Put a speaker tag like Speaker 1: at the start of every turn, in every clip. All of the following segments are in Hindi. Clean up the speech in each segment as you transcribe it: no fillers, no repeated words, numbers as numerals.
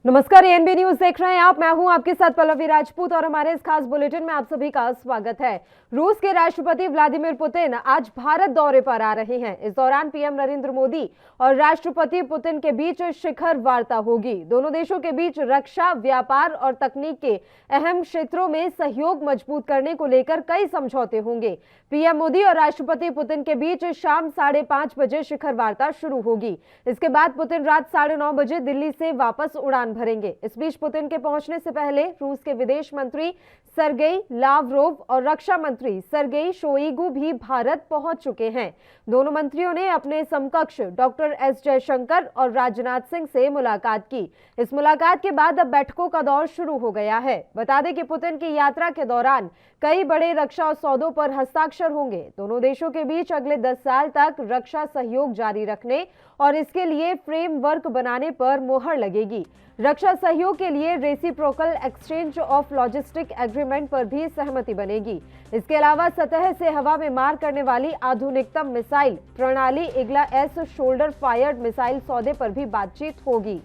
Speaker 1: नमस्कार, एएनबी न्यूज देख रहे हैं आप। मैं हूं आपके साथ पल्लवी राजपूत और हमारे इस खास बुलेटिन में आप सभी का स्वागत है। रूस के राष्ट्रपति व्लादिमीर पुतिन आज भारत दौरे पर आ रहे हैं। इस दौरान पीएम नरेंद्र मोदी और राष्ट्रपति पुतिन के बीच शिखर वार्ता होगी। दोनों देशों के बीच रक्षा, व्यापार और तकनीक के अहम क्षेत्रों में सहयोग मजबूत करने को लेकर कई समझौते होंगे। पीएम मोदी और राष्ट्रपति पुतिन के बीच शाम 5:30 बजे शिखर वार्ता शुरू होगी। इसके बाद पुतिन रात 9:30 बजे दिल्ली से वापस उड़ान भरेंगे। इस बीच पुतिन के पहुंचने से पहले रूस के विदेश मंत्री सर्गेई लावरोव और रक्षा मंत्री सर्गेई शोइगु भी भारत पहुंच चुके हैं। दोनों मंत्रियों ने अपने समकक्ष डॉक्टर एस जयशंकर और राजनाथ सिंह से मुलाकात की। इस मुलाकात के बाद अब बैठकों का दौर शुरू हो गया है। बता दें कि पुतिन की यात्रा के दौरान कई बड़े रक्षा सौदों पर हस्ताक्षर होंगे। दोनों देशों के बीच अगले 10 साल तक रक्षा सहयोग जारी रखने और इसके लिए फ्रेमवर्क बनाने पर मुहर लगेगी। रक्षा सहयोग के लिए reciprocal exchange of logistic agreement पर भी सहमति बनेगी। इसके अलावा सतह से हवा में मार करने वाली आधुनिकतम मिसाइल प्रणाली Igla S shoulder fired missile सौदे पर भी बातचीत होगी।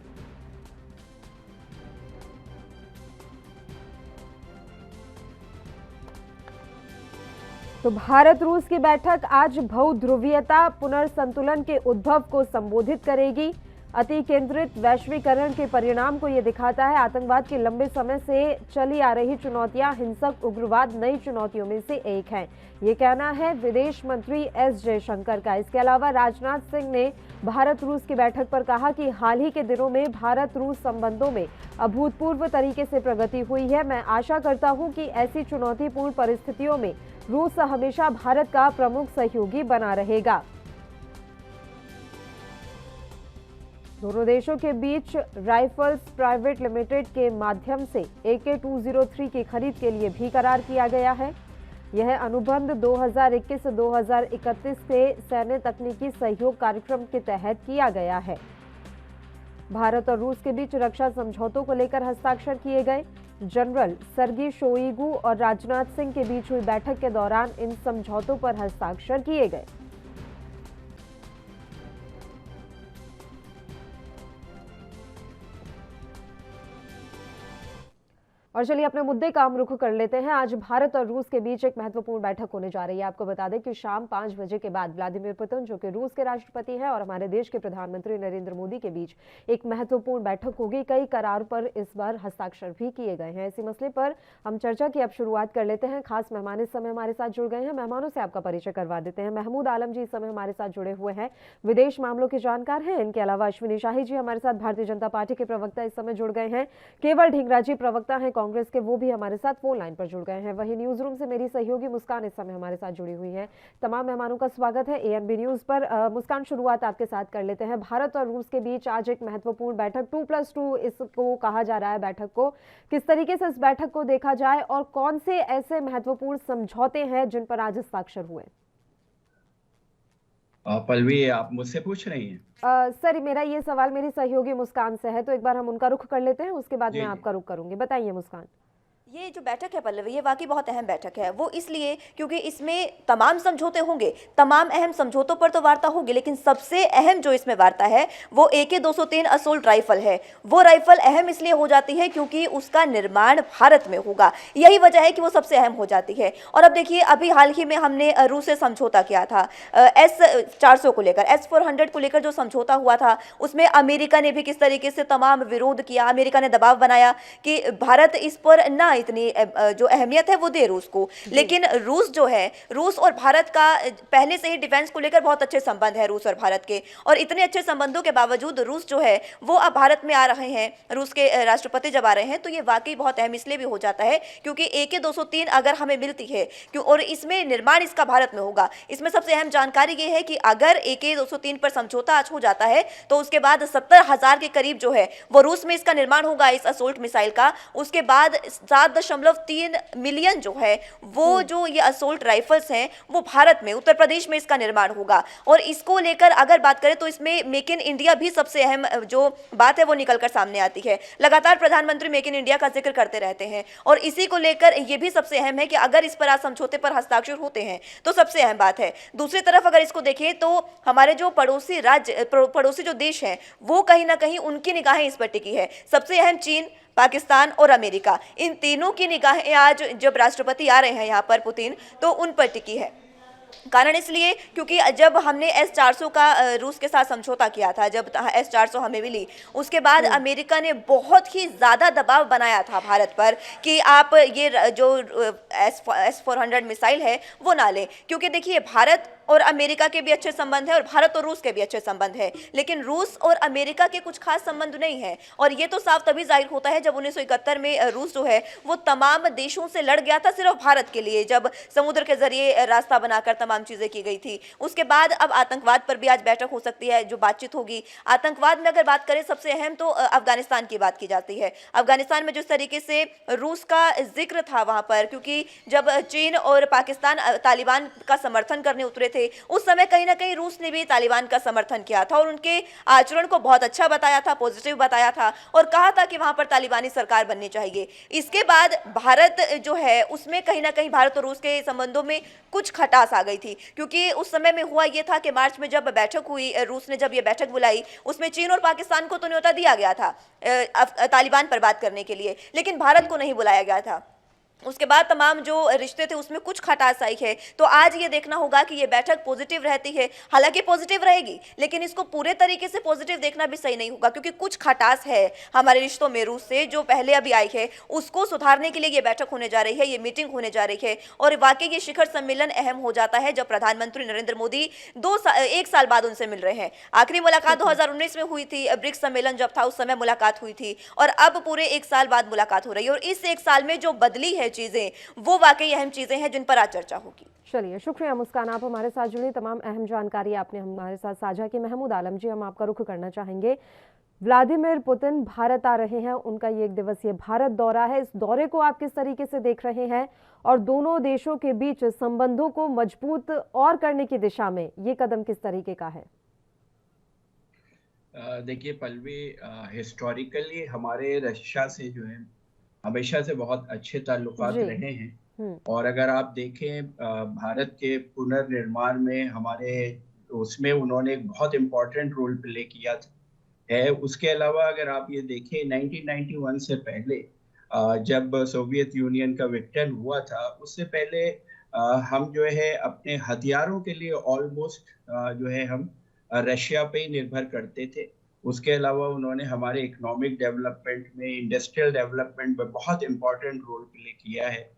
Speaker 1: तो भारत रूस की बैठक आज बहुध्रुवीयता पुनर्संतुलन के उद्भव को संबोधित करेगी। अति केंद्रित वैश्वीकरण के परिणाम को यह दिखाता है। आतंकवाद की लंबे समय से चली आ रही चुनौतियां, हिंसक उग्रवाद नई चुनौतियों में से एक है, ये कहना है विदेश मंत्री एस जयशंकर का। इसके अलावा राजनाथ सिंह ने भारत रूस की बैठक पर कहा कि हाल ही के दिनों में भारत रूस संबंधों में अभूतपूर्व तरीके से प्रगति हुई है। मैं आशा करता हूं कि ऐसी चुनौतीपूर्ण परिस्थितियों में रूस हमेशा भारत का प्रमुख सहयोगी बना रहेगा। दोनों देशों के बीच राइफल्स प्राइवेट लिमिटेड के माध्यम से AK-203 की खरीद के लिए भी करार किया गया है। यह अनुबंध 2021-2031 के सैन्य तकनीकी सहयोग कार्यक्रम के तहत किया गया है। भारत और रूस के बीच रक्षा समझौतों को लेकर हस्ताक्षर किए गए। जनरल सर्गी शोइगु और राजनाथ सिंह के बीच हुई बैठक के दौरान इन समझौतों पर हस्ताक्षर किए गए। और चलिए अपने मुद्दे का हम रुख कर लेते हैं। आज भारत और रूस के बीच एक महत्वपूर्ण बैठक होने जा रही है। आपको बता दें कि शाम 5 बजे के बाद व्लादिमीर पुतिन, जो कि रूस के राष्ट्रपति हैं, और हमारे देश के प्रधानमंत्री नरेंद्र मोदी के बीच एक महत्वपूर्ण बैठक होगी। कई करार पर इस बार हस्ताक्षर भी किए गए हैं। इसी मसले पर हम चर्चा की अब शुरुआत कर लेते हैं। खास मेहमान इस समय हमारे साथ जुड़ गए हैं। मेहमानों से आपका परिचय करवा देते हैं। महमूद आलम जी इस समय हमारे साथ जुड़े हुए हैं, विदेश मामलों के जानकार हैं। इनके अलावा अश्विनी शाही जी हमारे साथ भारतीय जनता पार्टी के प्रवक्ता इस समय जुड़ गए हैं। केवल ढींगरा जी प्रवक्ता हैं कांग्रेस के, वो भी हमारे साथ फोन लाइन पर जुड़ गए हैं। वहीं न्यूज रूम से मेरी सहयोगी मुस्कान इस समय हमारे साथ जुड़ी हुई है। तमाम मेहमानों का स्वागत है एएनबी न्यूज पर। मुस्कान, शुरुआत आपके साथ कर लेते हैं। भारत और रूस के बीच आज एक महत्वपूर्ण बैठक 2+2 इसको कहा जा रहा है बैठक को। किस तरीके से इस बैठक को देखा जाए और कौन से ऐसे महत्वपूर्ण समझौते हैं जिन पर आज हस्ताक्षर हुए?
Speaker 2: पल्लवी, आप मुझसे पूछ रही हैं?
Speaker 1: सर, मेरा ये सवाल मेरी सहयोगी मुस्कान से है, तो एक बार हम उनका रुख कर लेते हैं, उसके बाद मैं आपका रुख करूंगी। बताइए मुस्कान।
Speaker 3: ये जो बैठक है पल्लवी, ये वाकई बहुत अहम बैठक है। वो इसलिए क्योंकि इसमें तमाम समझौते होंगे, तमाम अहम समझौतों पर तो वार्ता होगी, लेकिन सबसे अहम जो इसमें वार्ता है वो AK-203 असोल्ट राइफल है। वो राइफल अहम इसलिए हो जाती है क्योंकि उसका निर्माण भारत में होगा। यही वजह है कि वो सबसे अहम हो जाती है। और अब देखिए, अभी हाल ही में हमने रूस से समझौता किया था S-400 को लेकर, S-400 को लेकर जो समझौता हुआ था, उसमें अमेरिका ने भी किस तरीके से तमाम विरोध किया। अमेरिका ने दबाव बनाया कि भारत इस पर ना इतनी जो अहमियत है वो दे रूस को। लेकिन रूस जो है, रूस और भारत का पहले से ही डिफेंस को लेकर बहुत अच्छे संबंध है रूस और भारत के, और इतने अच्छे संबंधों के बावजूद रूस जो है वो अब भारत में आ रहे हैं। रूस के राष्ट्रपति जब आ रहे हैं तो ये वाकई बहुत अहम इसलिए भी हो जाता है क्योंकि AK-203 अगर हमें मिलती है क्यों, और इसमें निर्माण इसका भारत में होगा। इसमें सबसे अहम जानकारी ये है कि अगर AK-203 पर समझौता आज हो जाता है तो उसके बाद 70,000 के करीब जो है वो रूस में इसका निर्माण होगा, इस असोल्ट मिसाइल का। उसके बाद 7 7.3 मिलियन जो है वो जो ये असोल्ट राइफल्स हैं वो भारत में उत्तर प्रदेश में इसका निर्माण होगा। और इसको लेकर अगर बात करें तो इसमें मेक इन इंडिया भी सबसे अहम जो बात है वो निकलकर सामने आती है। लगातार प्रधानमंत्री मेक इन इंडिया का जिक्र करते रहते हैं और इसी को लेकर ये भी सबसे अहम है कि अगर इस पर आज समझौते पर हस्ताक्षर होते हैं तो सबसे अहम बात है। दूसरी तरफ अगर इसको देखें तो हमारे जो पड़ोसी राज्य पड़ोसी जो देश हैं वो कहीं ना कहीं उनकी निगाहें इस पर टिकी है। सबसे अहम चीन, पाकिस्तान और अमेरिका, इन तीनों की निगाहें आज जब राष्ट्रपति आ रहे हैं यहाँ पर पुतिन तो उन पर टिकी है। कारण इसलिए क्योंकि जब हमने S-400 का रूस के साथ समझौता किया था, जब S-400 हमें मिली, उसके बाद अमेरिका ने बहुत ही ज़्यादा दबाव बनाया था भारत पर कि आप ये जो S-400 मिसाइल है वो ना लें। क्योंकि देखिए भारत और अमेरिका के भी अच्छे संबंध है और भारत और रूस के भी अच्छे संबंध है, लेकिन रूस और अमेरिका के कुछ खास संबंध नहीं है। और ये तो साफ तभी जाहिर होता है जब 1971 में रूस जो है वो तमाम देशों से लड़ गया था सिर्फ भारत के लिए, जब समुद्र के जरिए रास्ता बनाकर तमाम चीजें की गई थी। उसके बाद अब आतंकवाद पर भी आज बैठक हो सकती है, जो बातचीत होगी। आतंकवाद में अगर बात करें सबसे अहम तो अफगानिस्तान की बात की जाती है। अफगानिस्तान में जिस तरीके से रूस का जिक्र था वहां पर, क्योंकि जब चीन और पाकिस्तान तालिबान का समर्थन करने उतरे थे उस समय कहीं ना कहीं रूस ने भी तालिबान का समर्थन किया था और उनके आचरण को बहुत अच्छा बताया था, पॉजिटिव बताया था और कहा था कि वहां पर तालिबानी सरकार बननी चाहिए। इसके बाद भारत जो है उसमें कहीं ना कहीं भारत और रूस के संबंधों में कुछ खटास आ गई थी, क्योंकि उस समय में हुआ यह था कि मार्च में जब बैठक हुई, रूस ने जब ये बैठक बुलाई उसमें चीन और पाकिस्तान को तो न्योता दिया गया था तालिबान पर बात करने के लिए, लेकिन भारत को नहीं बुलाया गया था। उसके बाद तमाम जो रिश्ते थे उसमें कुछ खटास आई है। तो आज ये देखना होगा कि ये बैठक पॉजिटिव रहती है, हालांकि पॉजिटिव रहेगी, लेकिन इसको पूरे तरीके से पॉजिटिव देखना भी सही नहीं होगा, क्योंकि कुछ खटास है हमारे रिश्तों में रूस से जो पहले अभी आई है, उसको सुधारने के लिए ये बैठक होने जा रही है, ये मीटिंग होने जा रही है। और वाकई ये शिखर सम्मेलन अहम हो जाता है जब प्रधानमंत्री नरेंद्र मोदी 1 साल बाद उनसे मिल रहे हैं। आखिरी मुलाकात 2019 में हुई थी, ब्रिक्स सम्मेलन जब था उस समय मुलाकात हुई थी, और अब पूरे 1 साल बाद मुलाकात हो रही है। और इस 1 साल में जो बदली है चीजें वो वाकई अहम चीजें हैं जिन पर आज चर्चा होगी।
Speaker 1: चलिए, शुक्रिया मुस्कान, आप हमारे साथ जुड़ी, तमाम अहम जानकारी आपने हमारे साथ साझा की। महमूद आलम जी, हम आपका रुख करना चाहेंगे। व्लादिमीर पुतिन भारत आ रहे हैं, उनका ये 1 दिवसीय भारत दौरा है। इस दौरे को आप किस तरीके से देख रहे हैं और दोनों देशों के बीच संबंधों को मजबूत और करने की दिशा में ये कदम किस तरीके का है?
Speaker 2: देखिए पल्लवी, हिस्टोरिकली हमारे रशिया से जो है हमेशा से बहुत अच्छे ताल्लुकात
Speaker 1: जी।
Speaker 2: रहे हैं। और अगर आप देखें भारत के पुनर्निर्माण में हमारे उसमें उन्होंने एक बहुत इम्पोर्टेंट रोल प्ले किया है। उसके अलावा अगर आप ये देखें 1991 से पहले जब सोवियत यूनियन का विघटन हुआ था, उससे पहले हम जो है अपने हथियारों के लिए ऑलमोस्ट जो है हम रशिया पे ही निर्भर करते थे। उसके अलावा उन्होंने हमारे इकोनॉमिक डेवलपमेंट में, इंडस्ट्रियल डेवलपमेंट में बहुत इम्पोर्टेंट रोल प्ले किया है।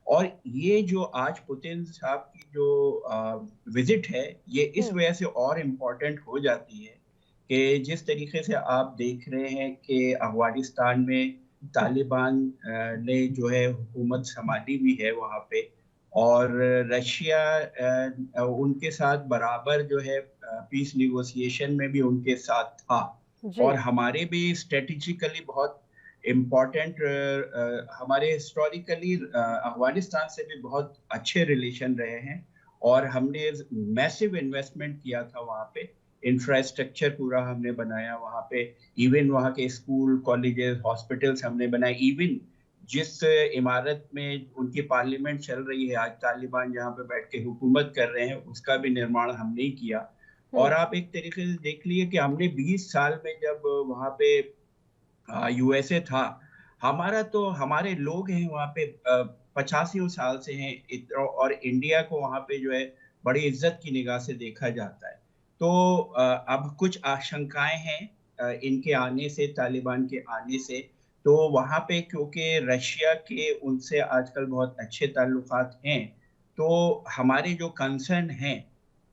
Speaker 2: और ये जो आज पुतिन साहब की जो विजिट है, ये इस वजह से और इम्पोर्टेंट हो जाती है कि जिस तरीके से आप देख रहे हैं कि अफगानिस्तान में तालिबान ने जो है हुकूमत संभाली भी है वहाँ पे, और रशिया उनके साथ बराबर जो है पीस निगोशिएशन में भी उनके साथ था। और हमारे भी स्ट्रेटेजिकली बहुत इम्पोर्टेंट, हमारे हिस्टोरिकली अफगानिस्तान से भी बहुत अच्छे रिलेशन रहे हैं और हमने मैसिव इन्वेस्टमेंट किया था वहाँ पे। इंफ्रास्ट्रक्चर पूरा हमने बनाया वहाँ पे, इवन वहाँ के स्कूल, कॉलेजेस, हॉस्पिटल्स हमने बनाए। इवन जिस इमारत में उनकी पार्लियामेंट चल रही है आज, तालिबान जहाँ पे बैठ के हुकूमत कर रहे हैं, उसका भी निर्माण हमने ही किया। और आप एक तरीके से देख लिए कि हमने 20 साल में जब वहाँ पे यूएसए था, हमारे लोग हैं वहाँ पे 85 साल से हैं, और इंडिया को वहाँ पे जो है बड़ी इज्जत की निगाह से देखा जाता है। तो अब कुछ आशंकाएं हैं इनके आने से, तालिबान के आने से। तो वहाँ पे क्योंकि रशिया के उनसे आजकल बहुत अच्छे ताल्लुकात हैं, तो हमारे जो कंसर्न हैं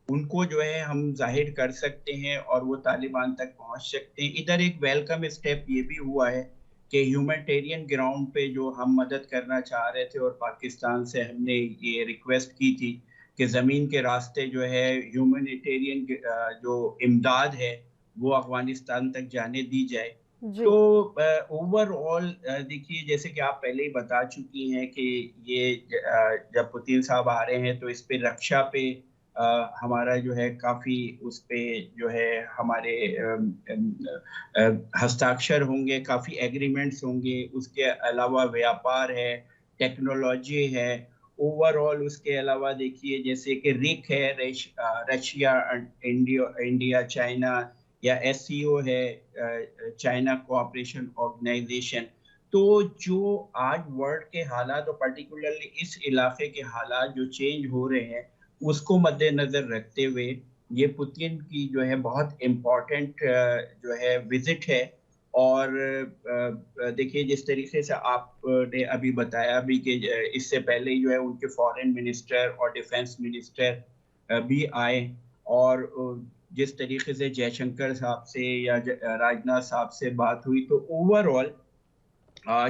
Speaker 2: उनको जो है हम जाहिर कर सकते हैं और वो तालिबान तक पहुंच सकते हैं। इधर एक वेलकम स्टेप ये भी हुआ है कि ह्यूमैनिटेरियन ग्राउंड पे जो हम मदद करना चाह रहे थे, और पाकिस्तान से हमने ये रिक्वेस्ट की थी कि ज़मीन के रास्ते जो है ह्यूमैनिटेरियन जो इमदाद है वो अफगानिस्तान तक जाने दी जाए।
Speaker 1: जी।
Speaker 2: तो ओवरऑल देखिए, जैसे कि आप पहले ही बता चुकी हैं कि ये जब पुतिन साहब आ रहे हैं तो इस पे रक्षा पे हमारा जो है काफ़ी उस पे जो है हमारे हस्ताक्षर होंगे, काफ़ी एग्रीमेंट्स होंगे। उसके अलावा व्यापार है, टेक्नोलॉजी है, ओवरऑल उसके अलावा देखिए जैसे कि रिक है, रशिया, इंडिया, चाइना, या एससीओ है, चाइना कोऑपरेशन ऑर्गेनाइजेशन। तो जो आज वर्ल्ड के हालात और पर्टिकुलरली इस इलाके के हालात जो चेंज हो रहे हैं, उसको मद्देनजर रखते हुए ये पुतिन की जो है बहुत इम्पोर्टेंट जो है विजिट है। और देखिए, जिस तरीके से आपने अभी बताया भी कि इससे पहले जो है उनके फॉरेन मिनिस्टर और डिफेंस मिनिस्टर भी आए, और जिस तरीके से जयशंकर साहब से या राजनाथ साहब से बात हुई, तो ओवरऑल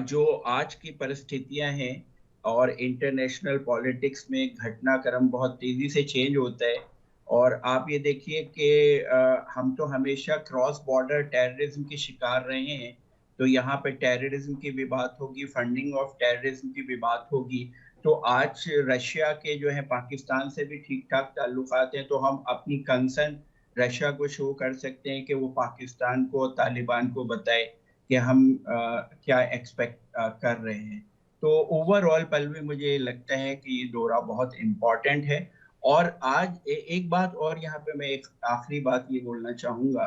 Speaker 2: जो आज की परिस्थितियां हैं और इंटरनेशनल पॉलिटिक्स में घटनाक्रम बहुत तेजी से चेंज होता है। और आप ये देखिए कि हम तो हमेशा क्रॉस बॉर्डर टेररिज्म के शिकार रहे हैं, तो यहाँ पे टेररिज्म की भी बात होगी, फंडिंग ऑफ टेररिज्म की भी बात होगी। तो आज रशिया के जो है पाकिस्तान से भी ठीक ठाक ताल्लुकात हैं, तो हम अपनी कंसर्न रशिया को शो कर सकते हैं कि वो पाकिस्तान को, तालिबान को बताए कि हम क्या एक्सपेक्ट कर रहे हैं। तो ओवरऑल पल्लवी, मुझे लगता है कि ये दौरा बहुत इम्पोर्टेंट है। और आज एक बात और यहाँ पे मैं एक आखिरी बात ये बोलना चाहूंगा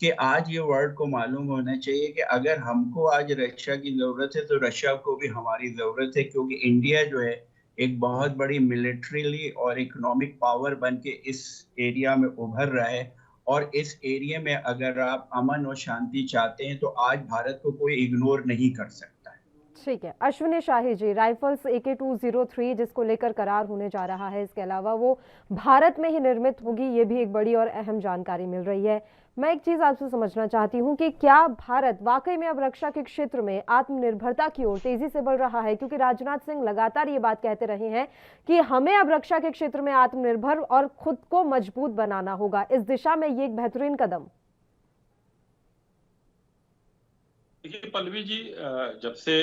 Speaker 2: कि आज ये वर्ल्ड को मालूम होना चाहिए कि अगर हमको आज रशिया की जरूरत है तो रशिया को भी हमारी जरूरत है, क्योंकि इंडिया जो है एक बहुत बड़ी मिलिट्रीली और इकोनॉमिक पावर बन के इस एरिया में उभर रहा है। और इस एरिया में अगर आप अमन और शांति चाहते हैं तो आज भारत को कोई इग्नोर नहीं कर सकता है।
Speaker 1: ठीक है, अश्विनी शाही जी, राइफल्स AK-203 जिसको लेकर करार होने जा रहा है, इसके अलावा वो भारत में ही निर्मित होगी, ये भी एक बड़ी और अहम जानकारी मिल रही है। मैं एक चीज आपसे समझना चाहती हूँ कि क्या भारत वाकई में अब रक्षा के क्षेत्र में आत्मनिर्भरता की ओर तेजी से बढ़ रहा है? क्योंकि राजनाथ सिंह लगातार ये बात कहते रहे हैं कि हमें अब रक्षा के क्षेत्र में आत्मनिर्भर और खुद को मजबूत बनाना होगा। इस दिशा में ये एक बेहतरीन कदम।
Speaker 4: देखिए पल्लवी जी, जब से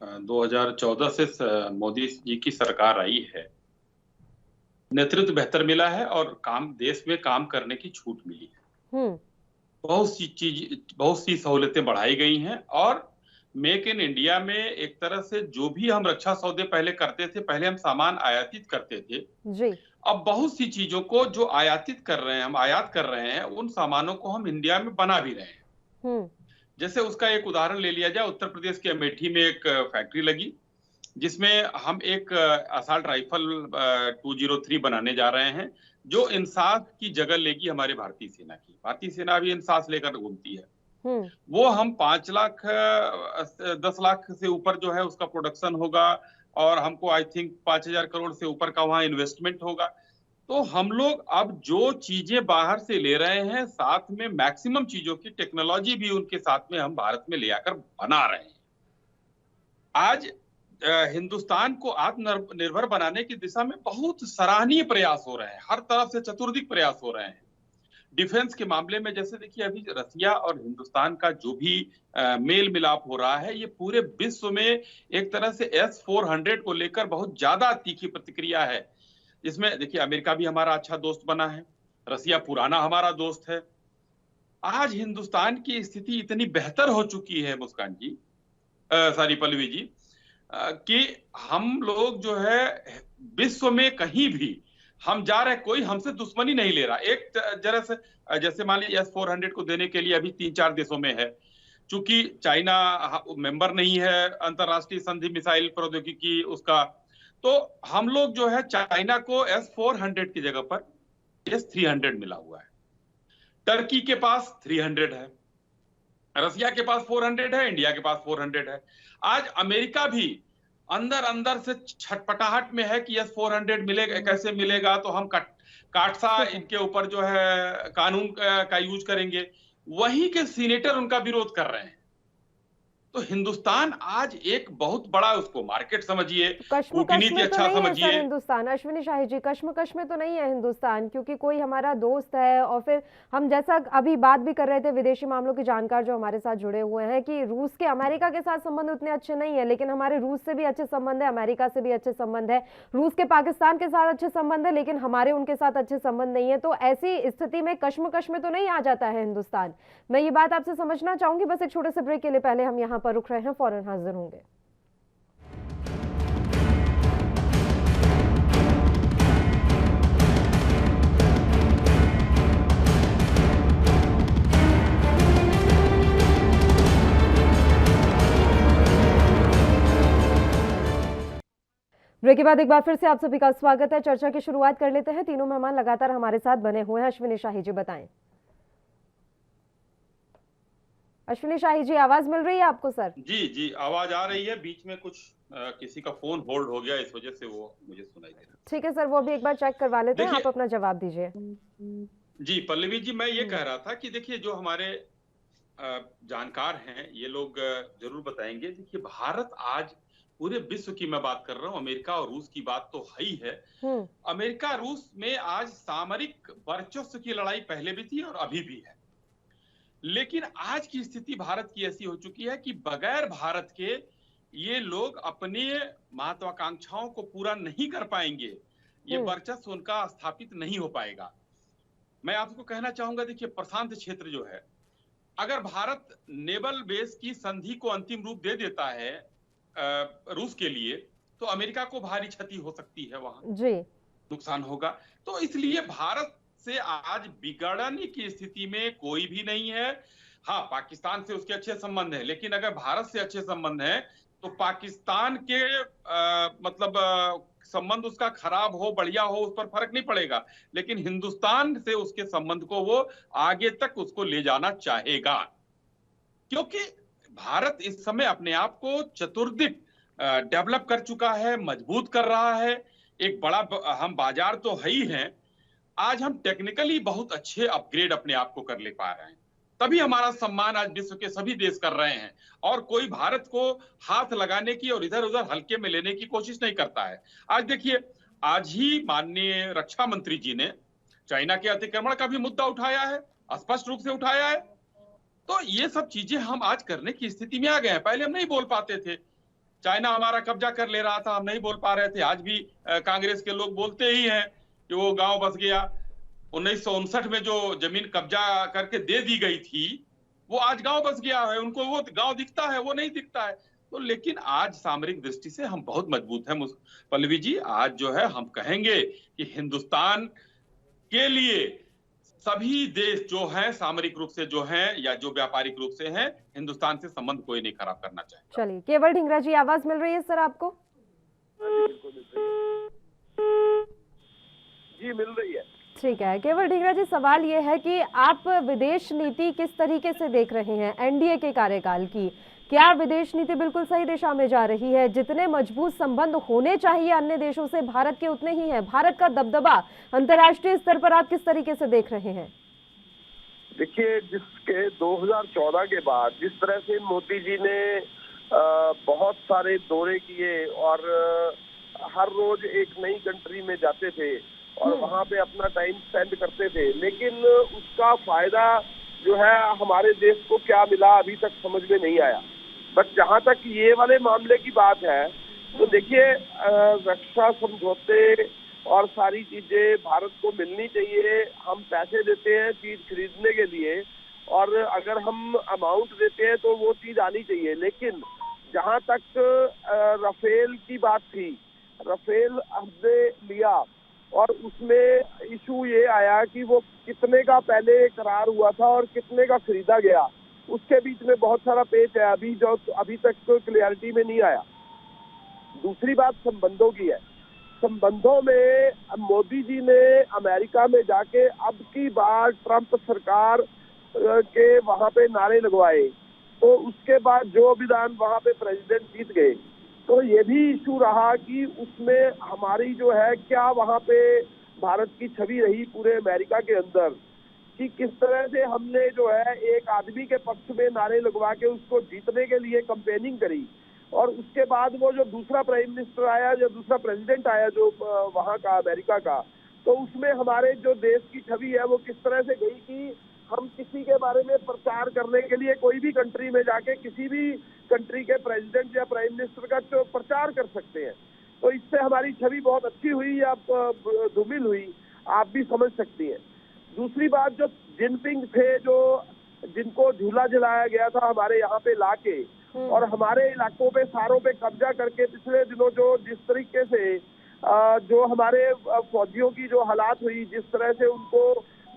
Speaker 4: 2014 से मोदी जी की सरकार आई है, नेतृत्व बेहतर मिला है और देश में काम करने की छूट मिली है। बहुत सी सहूलतें बढ़ाई गई हैं और मेक इन इंडिया में एक तरह से जो भी हम रक्षा सौदे पहले करते थे, पहले हम सामान आयातित करते थे
Speaker 1: जी।
Speaker 4: अब बहुत सी चीजों को जो आयातित कर रहे हैं, हम आयात कर रहे हैं, उन सामानों को हम इंडिया में बना भी रहे हैं। जैसे उसका एक उदाहरण ले लिया जाए, उत्तर प्रदेश के अमेठी में एक फैक्ट्री लगी जिसमें हम एक असॉल्ट राइफल 203 बनाने जा रहे हैं, जो इंसास की जगह लेगी हमारे भारतीय सेना की। भारतीय सेना भी इंसास लेकर घूमती है। वो हम 5 लाख 10 लाख से ऊपर जो है उसका प्रोडक्शन होगा और हमको आई थिंक 5,000 करोड़ से ऊपर का वहां इन्वेस्टमेंट होगा। तो हम लोग अब जो चीजें बाहर से ले रहे हैं, साथ में मैक्सिमम चीजों की टेक्नोलॉजी भी उनके साथ में हम भारत में ले आकर बना रहे हैं। आज हिंदुस्तान को आत्मनिर्भर बनाने की दिशा में बहुत सराहनीय प्रयास हो रहे हैं, हर तरफ से चतुर्दिक प्रयास हो रहे हैं। डिफेंस के मामले में जैसे देखिए, अभी रसिया और हिंदुस्तान का जो भी मेल मिलाप हो रहा है, ये पूरे विश्व में एक तरह से S-400 को लेकर बहुत ज्यादा तीखी प्रतिक्रिया है। जिसमें देखिए अमेरिका भी हमारा अच्छा दोस्त बना है, रसिया पुराना हमारा दोस्त है। आज हिंदुस्तान की स्थिति इतनी बेहतर हो चुकी है मुस्कान जी, सॉरी पल्लवी जी, कि हम लोग जो है विश्व में कहीं भी हम जा रहे, कोई हमसे दुश्मनी नहीं ले रहा। एक जरा से जैसे मान लीजिए S-400 को देने के लिए अभी 3-4 देशों में है, चूंकि चाइना मेंबर नहीं है अंतरराष्ट्रीय संधि मिसाइल प्रौद्योगिकी उसका, तो हम लोग जो है चाइना को S-400 की जगह पर S-300 मिला हुआ है। टर्की के पास 300 है, रसिया के पास 400 है, इंडिया के पास 400 है। आज अमेरिका भी अंदर अंदर से छटपटाहट में है कि S-400 मिलेगा, कैसे मिलेगा, तो हम काटसा इनके ऊपर जो है कानून का यूज करेंगे। वहीं के सीनेटर उनका विरोध कर रहे हैं। तो हिंदुस्तान आज एक बहुत बड़ा, उसको मार्केट समझिए,
Speaker 1: कश्मकश
Speaker 4: कूटनीति
Speaker 1: में तो
Speaker 4: अच्छा
Speaker 1: नहीं है सर
Speaker 4: समझिए।
Speaker 1: हिंदुस्तान, अश्विनी शाही जी, कश्मकश में तो नहीं है हिंदुस्तान, क्योंकि कोई हमारा दोस्त है। और फिर हम जैसा अभी बात भी कर रहे थे, विदेशी मामलों के जानकार जो हमारे साथ जुड़े हुए हैं, कि रूस के अमेरिका के साथ संबंध उतने अच्छे नहीं है, लेकिन हमारे रूस से भी अच्छे संबंध है, अमेरिका से भी अच्छे संबंध है, रूस के पाकिस्तान के साथ अच्छे संबंध है, लेकिन हमारे उनके साथ अच्छे संबंध नहीं है। तो ऐसी स्थिति में कश्मकश में तो नहीं आ जाता है हिंदुस्तान। मैं ये बात आपसे समझना चाहूंगी, बस एक छोटे से ब्रेक के लिए। पहले हम यहाँ पर रुक रहे हैं, फौरन हाजिर होंगे। ब्रेक के बाद एक बार फिर से आप सभी का स्वागत है। चर्चा की शुरुआत कर लेते हैं। तीनों मेहमान लगातार हमारे साथ बने हुए हैं। अश्विनी शाही जी बताएं। अश्विनी शाही जी, आवाज मिल रही है आपको सर?
Speaker 4: जी आवाज आ रही है। बीच में कुछ किसी का फोन होल्ड हो गया, इस वजह से वो मुझे सुनाई दे रहा है।
Speaker 1: ठीक है सर, वो भी एक बार चेक करवा लेते हैं, आप अपना जवाब दीजिए।
Speaker 4: जी पल्लवी जी, मैं ये कह रहा था कि देखिए, जो हमारे जानकार हैं ये लोग जरूर बताएंगे। देखिए, भारत आज पूरे विश्व की मैं बात कर रहा हूँ, अमेरिका और रूस की बात तो है ही है। अमेरिका रूस में आज सामरिक वर्चस्व की लड़ाई पहले भी थी और अभी भी है, लेकिन आज की स्थिति भारत की ऐसी हो चुकी है कि बगैर भारत के ये लोग अपने महत्वाकांक्षाओं को पूरा नहीं कर पाएंगे, ये वर्चस्व उनका स्थापित नहीं हो पाएगा। मैं आपको कहना चाहूंगा, देखिए, प्रशांत क्षेत्र जो है, अगर भारत नेवल बेस की संधि को अंतिम रूप दे देता है रूस के लिए, तो अमेरिका को भारी क्षति हो सकती है, वहां जी नुकसान होगा। तो इसलिए भारत से आज बिगड़ने की स्थिति में कोई भी नहीं है। हाँ, पाकिस्तान से उसके अच्छे संबंध है, लेकिन अगर भारत से अच्छे संबंध है तो पाकिस्तान के संबंध उसका खराब हो बढ़िया हो, उस पर फर्क नहीं पड़ेगा, लेकिन हिंदुस्तान से उसके संबंध को वो आगे तक उसको ले जाना चाहेगा, क्योंकि भारत इस समय अपने आप को चतुर्दिक डेवलप कर चुका है, मजबूत कर रहा है। एक बड़ा हम बाजार तो है ही हैं, आज हम टेक्निकली बहुत अच्छे अपग्रेड अपने आप को कर ले पा रहे हैं, तभी हमारा सम्मान आज विश्व के सभी देश कर रहे हैं, और कोई भारत को हाथ लगाने की और इधर उधर हल्के में लेने की कोशिश नहीं करता है। आज देखिए, आज ही माननीय रक्षा मंत्री जी ने चाइना के अतिक्रमण का भी मुद्दा उठाया है, स्पष्ट रूप से उठाया है। तो ये सब चीजें हम आज करने की स्थिति में आ गए हैं। पहले हम नहीं बोल पाते थे, चाइना हमारा कब्जा कर ले रहा था, हम नहीं बोल पा रहे थे। आज भी कांग्रेस के लोग बोलते ही हैं कि वो गांव बस गया। 1959 में जो जमीन कब्जा करके दे दी गई थी, वो आज गांव बस गया है, उनको वो गांव दिखता है, वो नहीं दिखता है। तो लेकिन आज सामरिक दृष्टि से हम बहुत मजबूत हैं पल्लवी जी। आज जो है, हम कहेंगे कि हिंदुस्तान के लिए सभी देश जो हैं, सामरिक रूप से जो हैं या जो व्यापारिक रूप से हैं, हिंदुस्तान से संबंध कोई नहीं खराब करना चाहिए।
Speaker 1: चलिए, केवल ढींगरा जी, आवाज मिल रही है सर आपको?
Speaker 5: जी मिल रही है।
Speaker 1: ठीक है केवल ढींगरा जी, सवाल ये है कि आप विदेश नीति किस तरीके से देख रहे हैं एनडीए के कार्यकाल की? क्या विदेश नीति बिल्कुल सही दिशा में जा रही है? जितने मजबूत संबंध होने चाहिए अन्य देशों से, भारत के उतने ही है। भारत का दबदबा अंतर्राष्ट्रीय स्तर पर आप किस तरीके से देख रहे हैं?
Speaker 5: देखिए, जिसके 2014 के बाद जिस तरह से मोदी जी ने बहुत सारे दौरे किए और हर रोज एक नई कंट्री में जाते थे और वहां पे अपना टाइम स्पेंड करते थे, लेकिन उसका फायदा जो है हमारे देश को क्या मिला अभी तक समझ में नहीं आया। बट जहां तक ये वाले मामले की बात है, तो देखिए, रक्षा समझौते और सारी चीजें भारत को मिलनी चाहिए। हम पैसे देते हैं चीज खरीदने के लिए, और अगर हम अमाउंट देते हैं तो वो चीज आनी चाहिए। लेकिन जहां तक राफेल की बात थी, राफेल हमने लिया और उसमें इशू ये आया कि वो कितने का पहले करार हुआ था और कितने का खरीदा गया, उसके बीच में बहुत सारा पेच है अभी तक तो क्लियरिटी में नहीं आया। दूसरी बात संबंधों की है। संबंधों में मोदी जी ने अमेरिका में जाके अब की बार ट्रंप सरकार के वहां पे नारे लगवाए, तो उसके बाद जो विधान वहां पे प्रेसिडेंट जीत गए, तो ये भी इशू रहा कि उसमें हमारी जो है क्या वहां पे भारत की छवि रही पूरे अमेरिका के अंदर। कि किस तरह से हमने जो है एक आदमी के पक्ष में नारे लगवा के उसको जीतने के लिए कैंपेनिंग करी, और उसके बाद वो जो दूसरा प्राइम मिनिस्टर आया, जो दूसरा प्रेसिडेंट आया जो वहाँ का अमेरिका का, तो उसमें हमारे जो देश की छवि है वो किस तरह से गई कि हम किसी के बारे में प्रचार करने के लिए कोई भी कंट्री में जाके किसी भी कंट्री के प्रेसिडेंट या प्राइम मिनिस्टर का तो प्रचार कर सकते हैं। तो इससे हमारी छवि बहुत अच्छी हुई या धूमिल हुई, आप भी समझ सकती हैं। दूसरी बात, जो जिनपिंग थे, जो जिनको झूला जलाया गया था हमारे यहाँ पे लाके और हमारे इलाकों पे सारों पे कब्जा करके पिछले दिनों जो जिस तरीके से जो हमारे फौजियों की जो हालात हुई, जिस तरह से उनको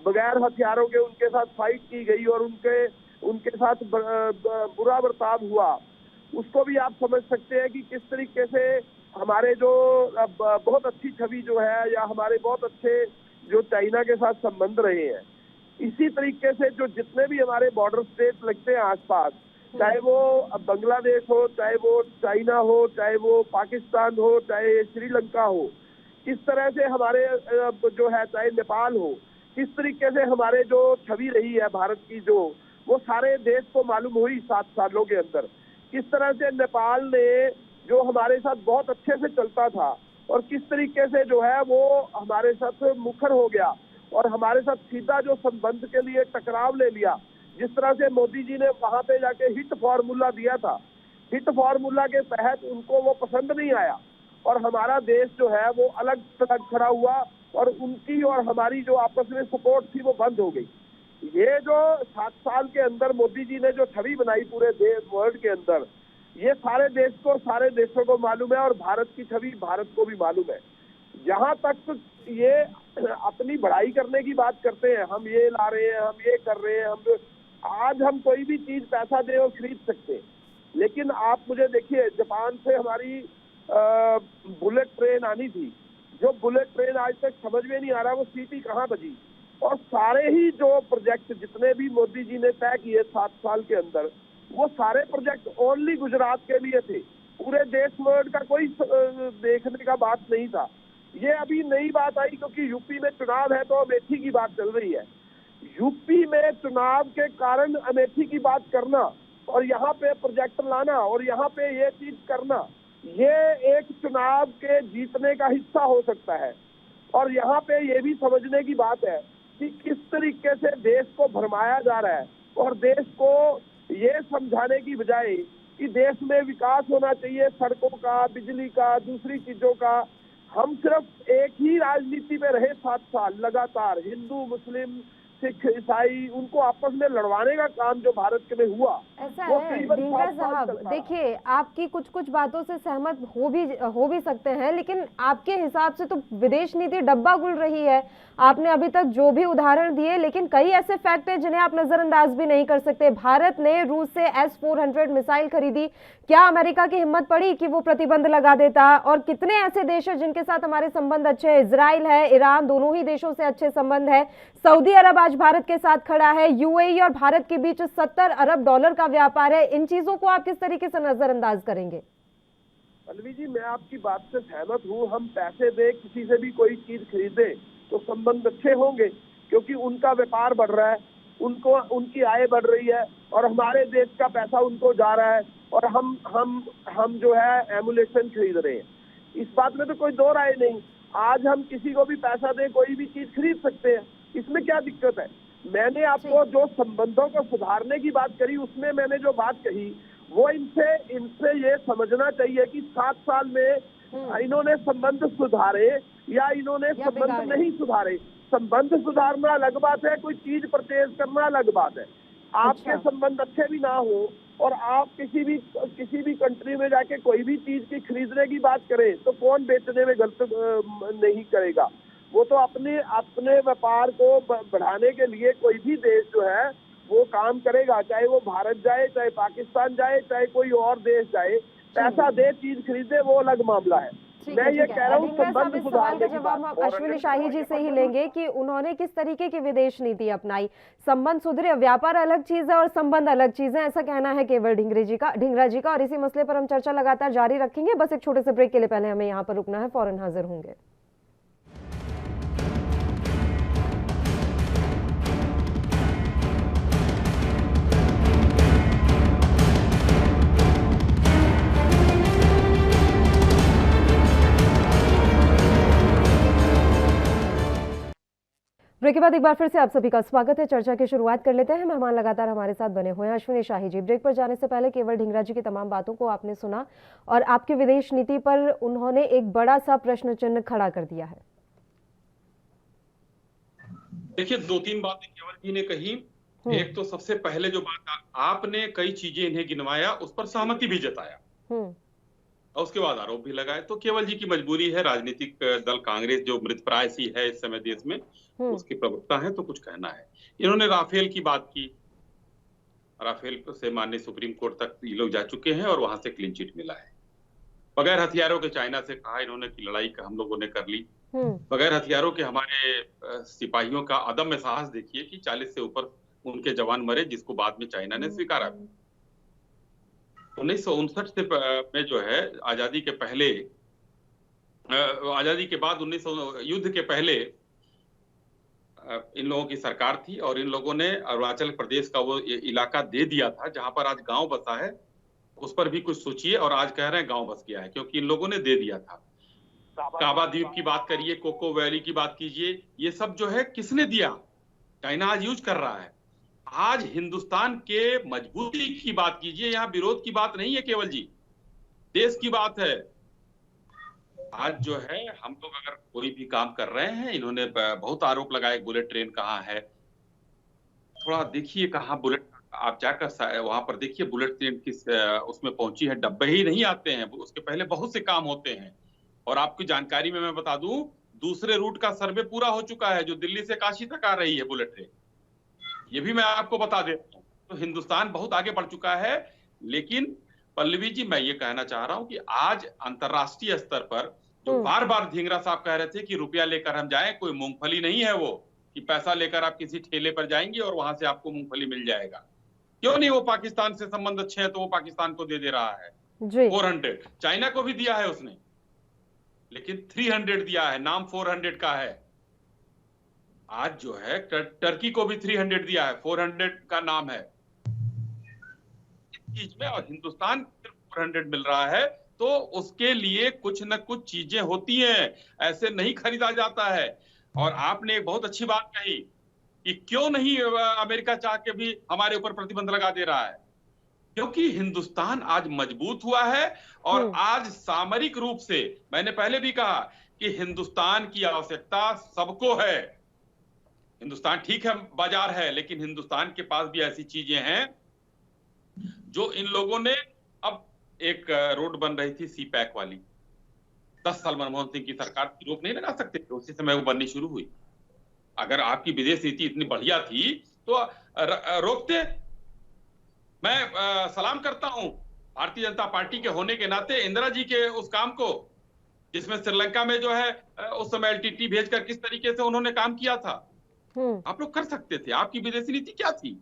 Speaker 5: बगैर हथियारों के उनके साथ फाइट की गई और उनके साथ बुरा बर्ताव हुआ, उसको भी आप समझ सकते हैं कि किस तरीके से हमारे जो बहुत अच्छी छवि जो है या हमारे बहुत अच्छे जो चाइना के साथ संबंध रहे हैं। इसी तरीके से जो जितने भी हमारे बॉर्डर स्टेट लगते हैं आसपास, चाहे वो बांग्लादेश हो, चाहे वो चाइना हो, चाहे वो पाकिस्तान हो, चाहे श्रीलंका हो, किस तरह से हमारे जो है चाहे नेपाल हो, किस तरीके से हमारे जो छवि रही है भारत की, जो वो सारे देश को मालूम हुई 7 सालों के अंदर। किस तरह से नेपाल ने जो हमारे साथ बहुत अच्छे से चलता था और किस तरीके से जो है वो हमारे साथ मुखर हो गया और हमारे साथ सीधा जो संबंध के लिए टकराव ले लिया। जिस तरह से मोदी जी ने वहां पे जाके हिट फार्मूला दिया था, हिट फार्मूला के तहत उनको वो पसंद नहीं आया और हमारा देश जो है वो अलग थलग खड़ा हुआ और उनकी और हमारी जो आपस में सपोर्ट थी वो बंद हो गई। ये जो 7 साल के अंदर मोदी जी ने जो छवि बनाई पूरे देश वर्ल्ड के अंदर, ये सारे देश को, सारे देशों को मालूम है और भारत की छवि भारत को भी मालूम है। जहां तक ये अपनी बढ़ाई करने की बात करते हैं, हम ये ला रहे हैं, हम ये कर रहे हैं, आज हम कोई भी चीज पैसा दे और खरीद सकते हैं, लेकिन आप मुझे देखिए, जापान से हमारी बुलेट ट्रेन आनी थी, जो बुलेट ट्रेन आज तक समझ में नहीं आ रहा वो सीटी कहाँ बजी। और सारे ही जो प्रोजेक्ट जितने भी मोदी जी ने तय किए 7 साल के अंदर, वो सारे प्रोजेक्ट ओनली गुजरात के लिए थे, पूरे देश वर्ल्ड का कोई देखने का बात नहीं था। ये अभी नई बात आई क्योंकि यूपी में चुनाव है तो अमेठी की बात चल रही है। यूपी में चुनाव के कारण अमेठी की बात करना और यहाँ पे प्रोजेक्ट लाना और यहाँ पे ये चीज करना, ये एक चुनाव के जीतने का हिस्सा हो सकता है। और यहाँ पे ये भी समझने की बात है कि किस तरीके से देश को भरमाया जा रहा है और देश को ये समझाने की बजाय कि देश में विकास होना चाहिए, सड़कों का, बिजली का, दूसरी चीजों का, हम सिर्फ एक ही राजनीति में रहे 7 साल लगातार, हिंदू मुस्लिम सिख ईसाई, उनको आपस में लड़वाने का काम जो भारत में हुआ।
Speaker 1: ऐसा है ढींगरा साहब, देखिए आपकी कुछ बातों से सहमत हो भी सकते हैं, लेकिन आपके हिसाब से तो विदेश नीति डब्बा गुल रही है। आपने अभी तक जो भी उदाहरण दिए, लेकिन कई ऐसे फैक्ट हैं जिन्हें आप नजरअंदाज भी नहीं कर सकते। भारत ने रूस से S-400 मिसाइल खरीदी, क्या अमेरिका की हिम्मत पड़ी कि वो प्रतिबंध लगा देता? और कितने ऐसे देश हैं जिनके साथ हमारे संबंध अच्छे हैं, इजराइल है, ईरान, दोनों ही देशों से अच्छे संबंध है। सऊदी अरब आज भारत के साथ खड़ा है, यूएई और भारत के बीच $70 अरब का व्यापार है। इन चीजों को आप किस तरीके से नजरअंदाज करेंगे?
Speaker 5: पल्लवी जी, मैं आपकी बात से सहमत हूँ। हम पैसे दे किसी से भी कोई चीज खरीदे तो संबंध अच्छे होंगे क्योंकि उनका व्यापार बढ़ रहा है, उनकी आय बढ़ रही है और हमारे देश का पैसा उनको जा रहा है और हम जो है एमुलेशन खरीद रहे हैं। इस बात में तो कोई दो राय नहीं। आज हम किसी को भी पैसा दे कोई भी चीज खरीद सकते हैं, इसमें क्या दिक्कत है? मैंने आपको जो संबंधों को सुधारने की बात करी, उसमें मैंने जो बात कही वो इनसे ये समझना चाहिए कि 7 साल में इन्होंने संबंध सुधारे या इन्होंने संबंध नहीं सुधारे। संबंध सुधारना अलग बात है, कोई चीज परचेज करना अलग बात है। आपके संबंध अच्छे भी ना हो और आप किसी भी कंट्री में जाके कोई भी चीज की खरीदने की बात करें तो कौन बेचने में गलत नहीं करेगा? वो तो अपने व्यापार को बढ़ाने के लिए कोई भी देश जो है वो काम करेगा, चाहे वो भारत जाए, चाहे पाकिस्तान जाए, चाहे कोई और देश जाए, पैसा दे चीज खरीदे, वो अलग मामला है। मैं ये कह रहा हूँ संबंध
Speaker 1: सवाल का जवाब हम अश्विनी शाही जी से ही लेंगे कि उन्होंने किस तरीके की विदेश नीति अपनाई। संबंध सुधरे, व्यापार अलग चीज है और संबंध अलग चीज है, ऐसा कहना है केवल ढींगरा जी का। और इसी मसले पर हम चर्चा लगातार जारी रखेंगे। बस एक छोटे से ब्रेक के लिए पहले हमें यहाँ पर रुकना है, फौरन हाजिर होंगे। ब्रेक के बाद एक बार फिर से आप सभी का स्वागत है। चर्चा की शुरुआत कर लेते हैं। मेहमान लगातार हमारे साथ बने हुए हैं अश्विनी शाही जी। ब्रेक पर जाने से पहले केवल ढींगरा जी की तमाम बातों को आपने सुना और आपकी विदेश नीति पर उन्होंने एक बड़ा सा प्रश्न चिन्ह खड़ा कर दिया है।
Speaker 4: देखिए, दो तीन बातें केवल जी ने कही। एक तो सबसे पहले जो बात आपने कई चीजें इन्हें गिनवाया, उस पर सहमति भी जताया और उसके बाद आरोप भी लगाए। तो केवल जी की मजबूरी है, राजनीतिक दल कांग्रेस जो मृतप्राय सी है इस समय देश में, उसकी प्रवक्ता है तो कुछ कहना है। इन्होंने राफेल की बात की, राफेल से माननीय सुप्रीम कोर्ट तक ये लोग जा चुके हैं और वहां से क्लीन चिट मिला है। बगैर हथियारों के चाइना से कहा इन्होंने कि लड़ाई हम लोगों ने कर ली। बगैर हथियारों के हमारे सिपाहियों का अदम्य साहस देखिए कि 40 से ऊपर उनके जवान मरे, जिसको बाद में चाइना ने स्वीकारा। 1959 से में जो है आजादी के पहले, आजादी के बाद 1900 युद्ध के पहले इन लोगों की सरकार थी और इन लोगों ने अरुणाचल प्रदेश का वो इलाका दे दिया था जहां पर आज गांव बसा है। उस पर भी कुछ सोचिए और आज कह रहे हैं गांव बस गया है, क्योंकि इन लोगों ने दे दिया था। काबा द्वीप की बात करिए, कोको वैली की बात कीजिए, ये सब जो है किसने दिया? चाइना आज यूज कर रहा है। आज हिंदुस्तान के मजबूती की बात कीजिए, यहाँ विरोध की बात नहीं है केवल जी, देश की बात है। आज जो है हम लोग अगर कोई भी काम कर रहे हैं, इन्होंने बहुत आरोप लगाए बुलेट ट्रेन कहाँ है। थोड़ा देखिए कहाँ बुलेट, आप जाकर वहां पर देखिए बुलेट ट्रेन किस उसमें पहुंची है। डब्बे ही नहीं आते हैं, उसके पहले बहुत से काम होते हैं। और आपकी जानकारी में मैं बता दूं, दूसरे रूट का सर्वे पूरा हो चुका है जो दिल्ली से काशी तक आ रही है बुलेट ट्रेन, ये भी मैं आपको बता देता हूँ। तो हिंदुस्तान बहुत आगे बढ़ चुका है। लेकिन पल्लवी जी, मैं ये कहना चाह रहा हूं कि आज अंतरराष्ट्रीय स्तर पर जो बार बार ढींगरा साहब कह रहे थे कि रुपया लेकर हम जाएं, कोई मूंगफली नहीं है वो कि पैसा लेकर आप किसी ठेले पर जाएंगे और वहां से आपको मूंगफली मिल जाएगा। क्यों नहीं? वो पाकिस्तान से संबंध अच्छे हैं तो वो पाकिस्तान को दे रहा है 400, चाइना को भी दिया है उसने, लेकिन 300 दिया है, नाम 400 का है। आज जो है टर्की को भी 300 दिया है, 400 का नाम है इस चीज में, और हिंदुस्तान सिर्फ 400 मिल रहा है। तो उसके लिए कुछ न कुछ चीजें होती हैं, ऐसे नहीं खरीदा जाता है। और आपने एक बहुत अच्छी बात कही कि क्यों नहीं अमेरिका चाह के भी हमारे ऊपर प्रतिबंध लगा दे रहा है, क्योंकि हिंदुस्तान आज मजबूत हुआ है और आज सामरिक रूप से, मैंने पहले भी कहा कि हिंदुस्तान की आवश्यकता सबको है। हिंदुस्तान ठीक है बाजार है, लेकिन हिंदुस्तान के पास भी ऐसी चीजें हैं जो इन लोगों ने, अब एक रोड बन रही थी सी पैक वाली, 10 साल मनमोहन सिंह की सरकार थी, रोक नहीं लगा सकते थे, उसी समय वो बननी शुरू हुई। अगर आपकी विदेश नीति इतनी बढ़िया थी तो रोकते। मैं सलाम करता हूं भारतीय जनता पार्टी के होने के नाते इंदिरा जी के उस काम को, जिसमें श्रीलंका में जो है उस समय एलटीटी भेजकर किस तरीके से उन्होंने काम किया था। आप लोग कर सकते थे, आपकी विदेशी नीति क्या थी।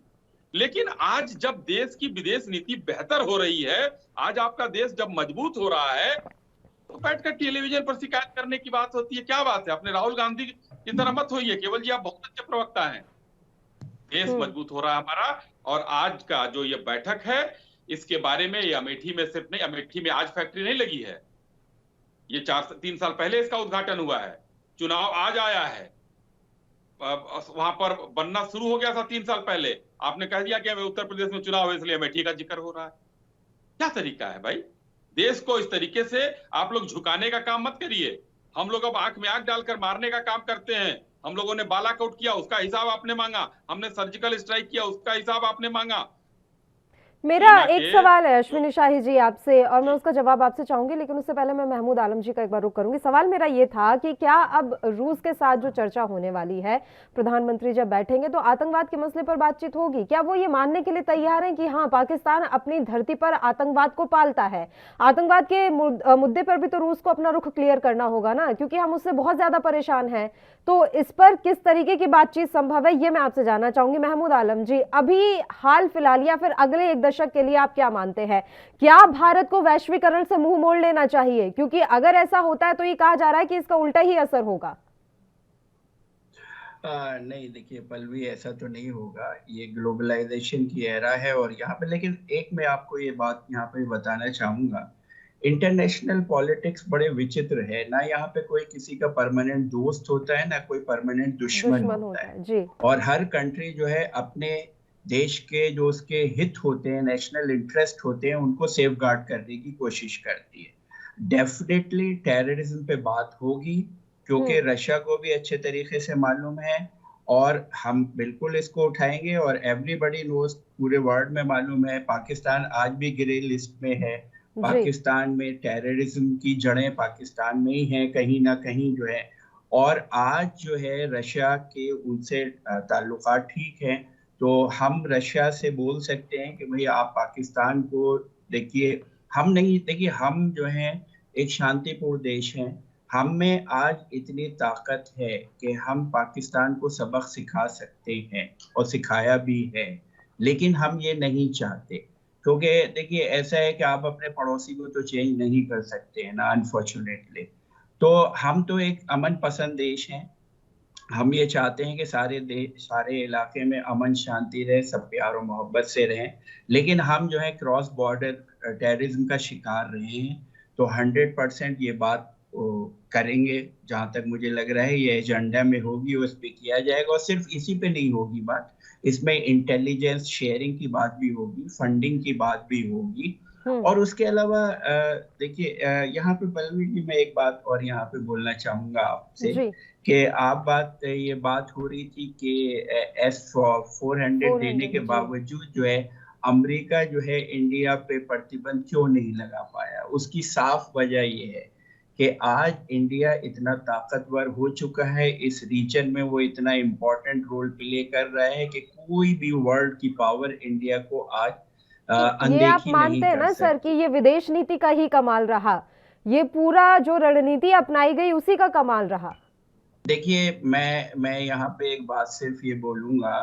Speaker 4: लेकिन आज जब देश की विदेश नीति बेहतर हो रही है, आज आपका देश जब मजबूत हो रहा है, तो बैठकर टेलीविजन पर शिकायत करने की बात होती है। क्या बात है? अपने राहुल गांधी की तरह मत होइए। केवल जी आप बहुत अच्छे प्रवक्ता हैं। देश मजबूत हो रहा है हमारा। और आज का जो ये बैठक है, इसके बारे में, ये अमेठी में सिर्फ नहीं, अमेठी में आज फैक्ट्री नहीं लगी है, ये 3 साल पहले इसका उद्घाटन हुआ है। चुनाव आज आया है, वहां पर बनना शुरू हो गया था 3 साल पहले। आपने कह दिया कि उत्तर प्रदेश में चुनाव है इसलिए अमेठी का जिक्र हो रहा है। क्या तरीका है भाई? देश को इस तरीके से आप लोग झुकाने का काम मत करिए। हम लोग अब आंख में आंख डालकर मारने का काम करते हैं। हम लोगों ने बालाकोट किया, उसका हिसाब आपने मांगा। हमने सर्जिकल स्ट्राइक किया, उसका हिसाब आपने मांगा।
Speaker 1: मेरा एक सवाल है अश्विनी शाही जी आपसे, और मैं उसका जवाब आपसे चाहूंगी, लेकिन उससे पहले मैं महमूद आलम जी का एक बार रुख करूंगी। सवाल मेरा ये था कि क्या अब रूस के साथ जो चर्चा होने वाली है, प्रधानमंत्री जब बैठेंगे तो आतंकवाद के मसले पर बातचीत होगी? क्या वो ये मानने के लिए तैयार हैं कि हाँ, पाकिस्तान अपनी धरती पर आतंकवाद को पालता है? आतंकवाद के मुद्दे पर भी तो रूस को अपना रुख क्लियर करना होगा ना, क्योंकि हम उससे बहुत ज्यादा परेशान हैं। तो इस पर किस तरीके की बातचीत संभव है, ये मैं आपसे जानना चाहूंगी। महमूद आलम जी, अभी हाल फिलहाल या फिर अगले एक दशक के लिए आप क्या मानते हैं? क्या भारत को वैश्वीकरण से मुंह मोड़ लेना चाहिए? क्योंकि अगर ऐसा होता है तो ये कहा जा रहा है कि इसका उल्टा ही असर होगा।
Speaker 2: नहीं, देखिए पल्लवी, ऐसा तो नहीं होगा। ये ग्लोबलाइजेशन की एरा है और यहाँ पे, लेकिन एक मैं आपको ये बात यहाँ पे बताना चाहूंगा इंटरनेशनल पॉलिटिक्स बड़े विचित्र है ना, यहाँ पे कोई किसी का परमानेंट दोस्त होता है ना कोई परमानेंट दुश्मन होता है।
Speaker 1: जी।
Speaker 2: और हर कंट्री जो है अपने देश के जो उसके हित होते हैं, नेशनल इंटरेस्ट होते हैं, उनको सेफगार्ड करने की कोशिश करती है। डेफिनेटली टेररिज्म पे बात होगी, क्योंकि रशिया को भी अच्छे तरीके से मालूम है और हम बिल्कुल इसको उठाएंगे। और एवरीबॉडी नोज, पूरे वर्ल्ड में मालूम है, पाकिस्तान आज भी ग्रे लिस्ट में है। पाकिस्तान में टेररिज्म की जड़ें पाकिस्तान में ही हैं कहीं ना कहीं जो है। और आज जो है रशिया के उनसे ताल्लुकात ठीक हैं, तो हम रशिया से बोल सकते हैं कि भाई आप पाकिस्तान को देखिए, हम नहीं, देखिए हम जो हैं एक शांतिपूर्ण देश हैं, हम में आज इतनी ताकत है कि हम पाकिस्तान को सबक सिखा सकते हैं और सिखाया भी है, लेकिन हम ये नहीं चाहते। क्योंकि देखिए ऐसा है कि आप अपने पड़ोसी को तो चेंज नहीं कर सकते हैं ना, अनफॉर्चुनेटली। तो हम तो एक अमन पसंद देश हैं, हम ये चाहते हैं कि सारे इलाके में अमन शांति रहे, सब प्यार और मोहब्बत से रहें। लेकिन हम जो है क्रॉस बॉर्डर टेररिज्म का शिकार रहे हैं, तो 100% ये बात करेंगे। जहां तक मुझे लग रहा है ये एजेंडा में होगी, उस पर किया जाएगा। और सिर्फ इसी पे नहीं होगी बात, इसमें इंटेलिजेंस शेयरिंग की बात भी होगी, फंडिंग की बात भी होगी। और उसके अलावा देखिए यहाँ पे पल्लवी जी, मैं एक बात और यहाँ पे बोलना चाहूंगा आपसे कि ये बात हो रही थी कि S-400 देने के बावजूद जो है अमेरिका जो है इंडिया पे प्रतिबंध क्यों नहीं लगा पाया। उसकी साफ वजह ये है कि आज इंडिया इतना ताकतवर हो चुका है इस रीजन में, वो इतना इम्पोर्टेंट रोल प्ले कर रहा है कि कोई भी वर्ल्ड की पावर इंडिया को आज
Speaker 1: ये आप मानते हैं ना सर कि ये विदेश नीति का ही कमाल रहा, ये पूरा जो रणनीति अपनाई गई उसी का कमाल रहा?
Speaker 2: देखिए मैं यहाँ पे एक बात सिर्फ ये बोलूंगा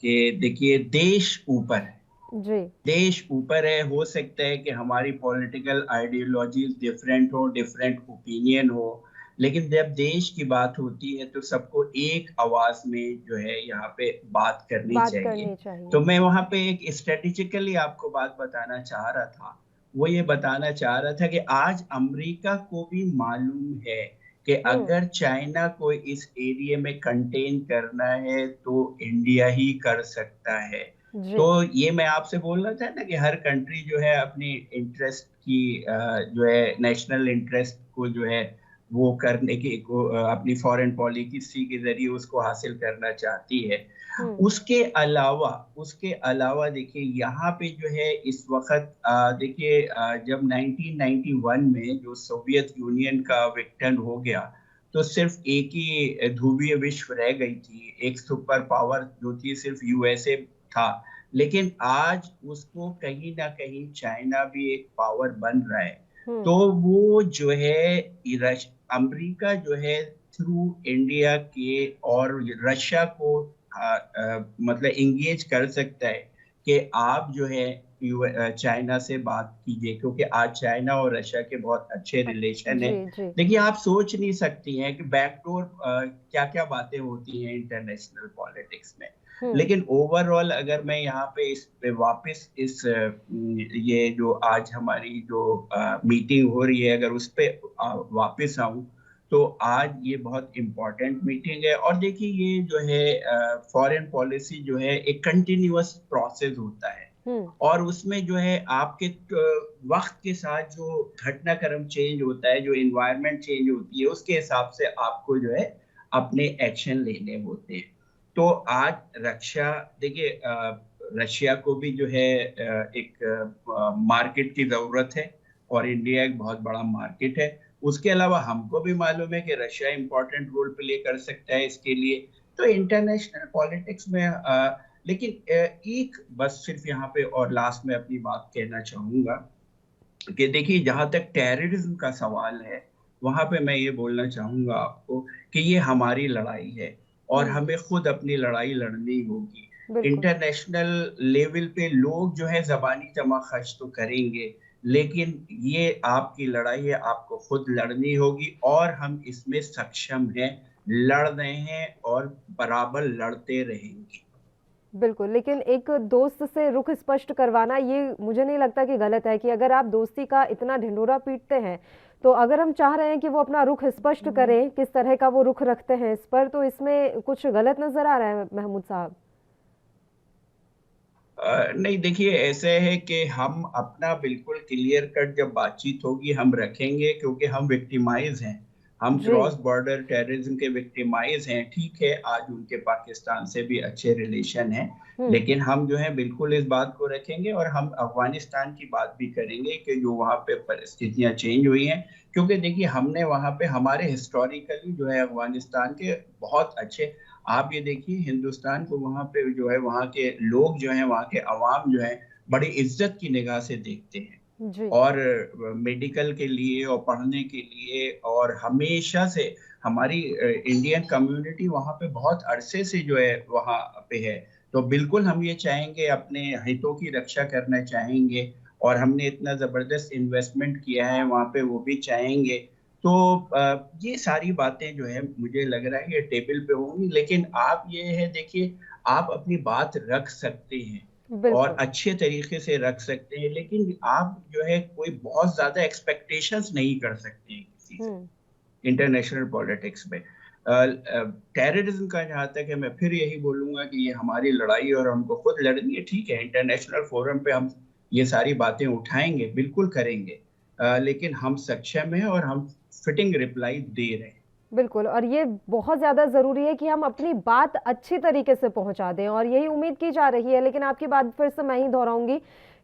Speaker 2: कि देखिए देश ऊपर है जी, देश ऊपर है। हो सकता है कि हमारी पॉलिटिकल आइडियोलॉजीज डिफरेंट हो, डिफरेंट ओपिनियन हो, लेकिन जब देश की बात होती है तो सबको एक आवाज में जो है यहाँ पे बात करनी चाहिए। तो मैं वहाँ पे एक स्ट्रेटेजिकली आपको बात बताना चाह रहा था, वो ये बताना चाह रहा था कि आज अमेरिका को भी मालूम है कि अगर चाइना को इस एरिया में कंटेन करना है तो इंडिया ही कर सकता है। तो ये मैं आपसे बोल रहा था ना कि हर कंट्री जो है अपनी इंटरेस्ट की जो है नेशनल इंटरेस्ट को जो है वो करने की अपनी फॉरेन पॉलिसी के जरिए उसको हासिल करना चाहती है। उसके अलावा देखिए यहाँ पे जो है इस वक्त देखिए जब 1991 में जो सोवियत यूनियन का विघटन हो गया तो सिर्फ एक ही ध्रुवीय विश्व रह गई थी, एक सुपर पावर जो थी सिर्फ यूएसए था। लेकिन आज उसको कहीं ना कहीं चाइना भी एक पावर बन रहा है। तो वो जो है अमेरिका जो है थ्रू इंडिया के और रशिया को मतलब इंगेज कर सकता है कि आप जो है चाइना से बात कीजिए, क्योंकि आज चाइना और रशिया के बहुत अच्छे रिलेशन है। देखिए आप सोच नहीं सकती हैं कि बैकडोर क्या क्या बातें होती हैं इंटरनेशनल पॉलिटिक्स में। लेकिन ओवरऑल अगर मैं यहाँ पे इस पे वापस इस ये जो आज हमारी जो मीटिंग हो रही है अगर उस पे वापस आऊं तो आज ये बहुत इम्पोर्टेंट मीटिंग है। और देखिए ये जो है फॉरेन पॉलिसी जो है एक कंटिन्यूअस प्रोसेस होता है और उसमें जो है आपके वक्त के साथ जो घटनाक्रम चेंज होता है, जो एनवायरनमेंट चेंज होती है, उसके हिसाब से आपको जो है अपने एक्शन लेने होते हैं। तो आज रक्षा देखिए रशिया को भी जो है एक मार्केट की जरूरत है और इंडिया एक बहुत बड़ा मार्केट है। उसके अलावा हमको भी मालूम है कि रशिया इंपॉर्टेंट रोल प्ले कर सकता है इसके लिए। तो इंटरनेशनल पॉलिटिक्स में लेकिन एक बस सिर्फ यहाँ पे और लास्ट में अपनी बात कहना चाहूंगा कि देखिए जहां तक टेररिज्म का सवाल है वहां पे मैं ये बोलना चाहूंगा आपको कि ये हमारी लड़ाई है और हमें खुद अपनी लड़ाई लड़नी होगी। इंटरनेशनल लेवल पे लोग जो है जबानी तमाखश तो करेंगे, लेकिन ये आपकी लड़ाई है, आपको खुद लड़नी होगी और हम इसमें सक्षम हैं, लड़ रहे हैं और बराबर लड़ते रहेंगे।
Speaker 1: बिल्कुल, लेकिन एक दोस्त से रुख स्पष्ट करवाना ये मुझे नहीं लगता कि गलत है, कि अगर आप दोस्ती का इतना ढिंढोरा पीटते हैं, तो अगर हम चाह रहे हैं कि वो अपना रुख स्पष्ट करें, किस तरह का वो रुख रखते हैं इस पर, तो इसमें कुछ गलत नजर आ रहा है महमूद साहब?
Speaker 2: नहीं, देखिए ऐसे है कि हम अपना बिल्कुल क्लियर कट जब बातचीत होगी हम रखेंगे, क्योंकि हम विक्टिमाइज हैं, हम
Speaker 1: जी।
Speaker 2: क्रॉस बॉर्डर टेररिज्म के विक्टिमाइज हैं। ठीक है, आज उनके पाकिस्तान से भी अच्छे रिलेशन हैं, लेकिन हम जो है बिल्कुल इस बात को रखेंगे, और हम अफगानिस्तान की बात भी करेंगे कि जो वहाँ पे परिस्थितियाँ चेंज हुई हैं, क्योंकि देखिए हमने वहाँ पे हमारे हिस्टोरिकली जो है अफगानिस्तान के बहुत अच्छे, आप ये देखिए हिंदुस्तान को वहाँ पे जो है वहाँ के लोग जो हैं, वहाँ के अवाम जो है बड़ी इज्जत की निगाह से देखते हैं,
Speaker 1: जी।
Speaker 2: और मेडिकल के लिए और पढ़ने के लिए, और हमेशा से हमारी इंडियन कम्युनिटी वहाँ पे बहुत अरसे से जो है वहाँ पे है। तो बिल्कुल हम ये चाहेंगे, अपने हितों की रक्षा करना चाहेंगे, और हमने इतना ज़बरदस्त इन्वेस्टमेंट किया है वहाँ पे, वो भी चाहेंगे। तो ये सारी बातें जो है मुझे लग रहा है ये टेबल पे होंगी, लेकिन आप ये है देखिए, आप अपनी बात रख सकते हैं और
Speaker 1: बिल्कुल।
Speaker 2: अच्छे तरीके से रख सकते हैं, लेकिन आप जो है कोई बहुत ज्यादा एक्सपेक्टेशंस नहीं कर सकते हैं किसी से
Speaker 1: हम्म।
Speaker 2: इंटरनेशनल पॉलिटिक्स में। टेररिज्म का जहाँ तक है, मैं फिर यही बोलूंगा कि ये हमारी लड़ाई और हमको खुद लड़नी है। ठीक है, इंटरनेशनल फोरम पे हम ये सारी बातें उठाएंगे, बिल्कुल करेंगे, लेकिन हम सक्षम हैं और हम फिटिंग रिप्लाई दे रहे हैं।
Speaker 1: बिल्कुल, और ये बहुत ज़्यादा ज़रूरी है कि हम अपनी बात अच्छी तरीके से पहुंचा दें, और यही उम्मीद की जा रही है। लेकिन आपकी बात फिर से मैं ही दोहराऊंगी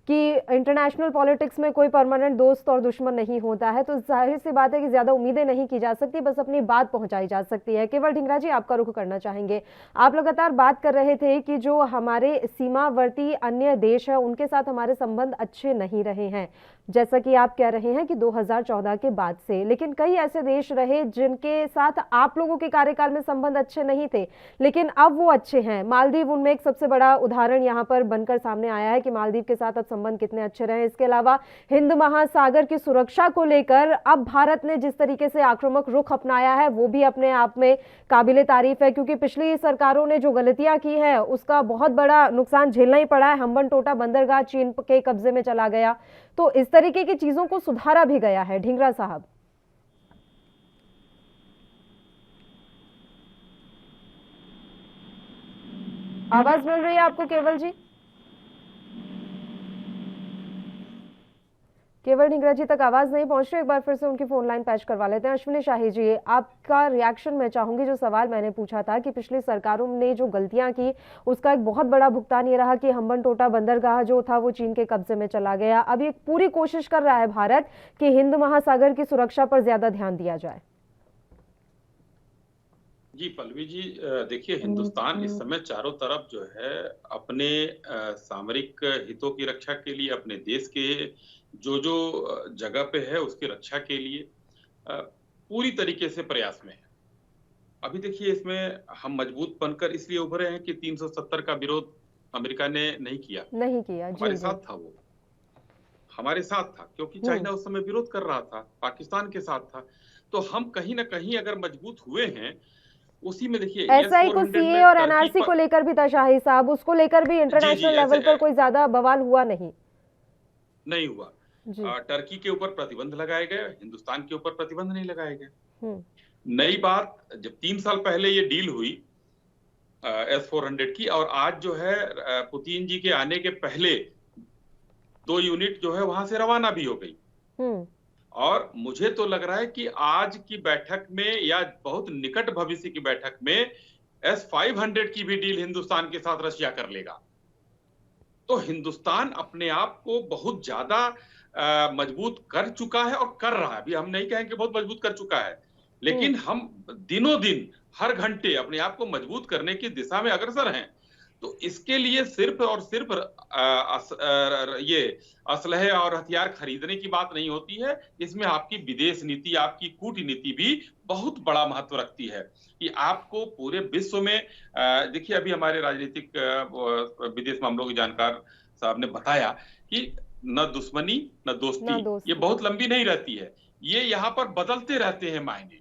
Speaker 1: कि इंटरनेशनल पॉलिटिक्स में कोई परमानेंट दोस्त और दुश्मन नहीं होता है, तो जाहिर सी बात है कि ज़्यादा उम्मीदें नहीं की जा सकती, बस अपनी बात पहुंचाई जा सकती है। केवल ढींगरा जी, आपका रुख करना चाहेंगे। आप लगातार बात कर रहे थे कि जो हमारे सीमावर्ती अन्य देश है उनके साथ हमारे संबंध अच्छे नहीं रहे हैं, जैसा कि आप कह रहे हैं कि 2014 के बाद से, लेकिन कई ऐसे देश रहे जिनके साथ आप लोगों के कार्यकाल में संबंध अच्छे नहीं थे, लेकिन अब वो अच्छे हैं। मालदीव उनमें एक सबसे बड़ा उदाहरण यहाँ पर बनकर सामने आया है कि मालदीव के साथ अब संबंध कितने अच्छे रहे। इसके अलावा हिंद महासागर की सुरक्षा को लेकर अब भारत ने जिस तरीके से आक्रामक रुख अपनाया है वो भी अपने आप में काबिले तारीफ है, क्योंकि पिछली सरकारों ने जो गलतियां की है उसका बहुत बड़ा नुकसान झेलना ही पड़ा है। हम्बनटोटा बंदरगाह चीन के कब्जे में चला गया, तो इस तरीके की चीजों को सुधारा भी गया है। ढींगरा साहब, आवाज मिल रही है आपको केवल जी? केवल ढींगरा जी तक आवाज नहीं पहुंच रही, एक बार फिर से उनकी फोन लाइन पैच करवा लेते हैं। अश्विनी शाही जी, आपका रिएक्शन मैं चाहूंगी। जो सवाल मैंने पूछा था कि पिछली सरकारों ने जो गलतियां की उसका एक बहुत बड़ा भुगतान ये रहा कि हम्बनटोटा बंदरगाह जो था वो चीन के कब्जे में चला गया। अब ये पूरी कोशिश कर रहा है भारत कि हिंद महासागर की सुरक्षा पर ज्यादा ध्यान दिया जाए।
Speaker 4: जी पल्लवी जी, देखिए हिंदुस्तान इस समय चारों तरफ जो है अपने सामरिक हितों की रक्षा के लिए, अपने देश के जो जो जगह पे है उसकी रक्षा के लिए पूरी तरीके से प्रयास में है। अभी देखिए इसमें हम मजबूत बनकर इसलिए उभरे हैं कि 370 का विरोध अमेरिका ने नहीं किया। हमारे
Speaker 1: जी।
Speaker 4: साथ था, वो हमारे साथ था, क्योंकि चाइना उस समय विरोध कर रहा था, पाकिस्तान के साथ था। तो हम कहीं ना कहीं अगर मजबूत हुए हैं उसी में। देखिए
Speaker 1: ऐसा ही कुछ सीए और एनआरसी को लेकर भी था शाही साहब, उसको लेकर भी इंटरनेशनल लेवल पर कोई ज्यादा बवाल हुआ नहीं
Speaker 4: हुआ। टर्की के ऊपर प्रतिबंध लगाए गए, हिंदुस्तान के ऊपर प्रतिबंध नहीं लगाए गए। नई बात, जब 3 साल पहले ये डील हुई S-400 की, और आज जो है पुतिन जी के आने के पहले 2 यूनिट जो है वहां से रवाना भी हो गई। और मुझे तो लग रहा है कि आज की बैठक में या बहुत निकट भविष्य की बैठक में S-500 की भी डील हिंदुस्तान के साथ रशिया कर लेगा। तो हिंदुस्तान अपने आप को बहुत ज्यादा मजबूत कर चुका है और कर रहा है। अभी हम नहीं कहेंगे बहुत मजबूत कर चुका है, लेकिन हम दिनों दिन हर घंटे अपने आप को मजबूत करने की दिशा में अग्रसर हैं। तो इसके लिए सिर्फ और सिर्फ ये असलहे और हथियार खरीदने की बात नहीं होती है, इसमें आपकी विदेश नीति, आपकी कूटनीति भी बहुत बड़ा महत्व रखती है कि आपको पूरे विश्व में देखिए, अभी हमारे राजनीतिक विदेश मामलों के जानकार साहब ने बताया कि न दुश्मनी न दोस्ती, ये बहुत लंबी नहीं रहती है, ये यहाँ पर बदलते रहते हैं मायने,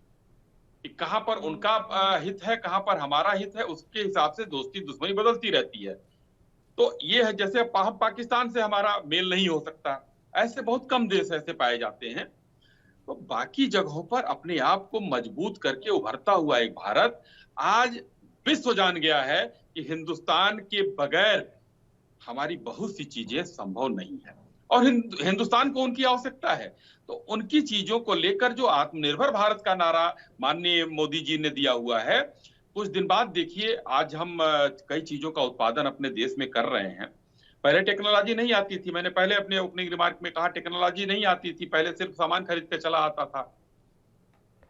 Speaker 4: कहां पर उनका हित है, कहां पर हमारा हित है, उसके हिसाब से दोस्ती दुश्मनी बदलती रहती है। तो ये है, जैसे पाकिस्तान से हमारा मेल नहीं हो सकता, ऐसे बहुत कम देश ऐसे पाए जाते हैं। तो बाकी जगहों पर अपने आप को मजबूत करके उभरता हुआ एक भारत आज विश्व जान गया है कि हिंदुस्तान के बगैर हमारी बहुत सी चीजें संभव नहीं है, और हिंदुस्तान को उनकी आवश्यकता है। तो उनकी चीजों को लेकर जो आत्मनिर्भर भारत का नारा माननीय मोदी जी ने दिया हुआ है, कुछ दिन बाद देखिए आज हम कई चीजों का उत्पादन अपने देश में कर रहे हैं। पहले टेक्नोलॉजी नहीं आती थी, मैंने पहले अपने ओपनिंग रिमार्क में कहा टेक्नोलॉजी नहीं आती थी, पहले सिर्फ सामान खरीद के चला आता था।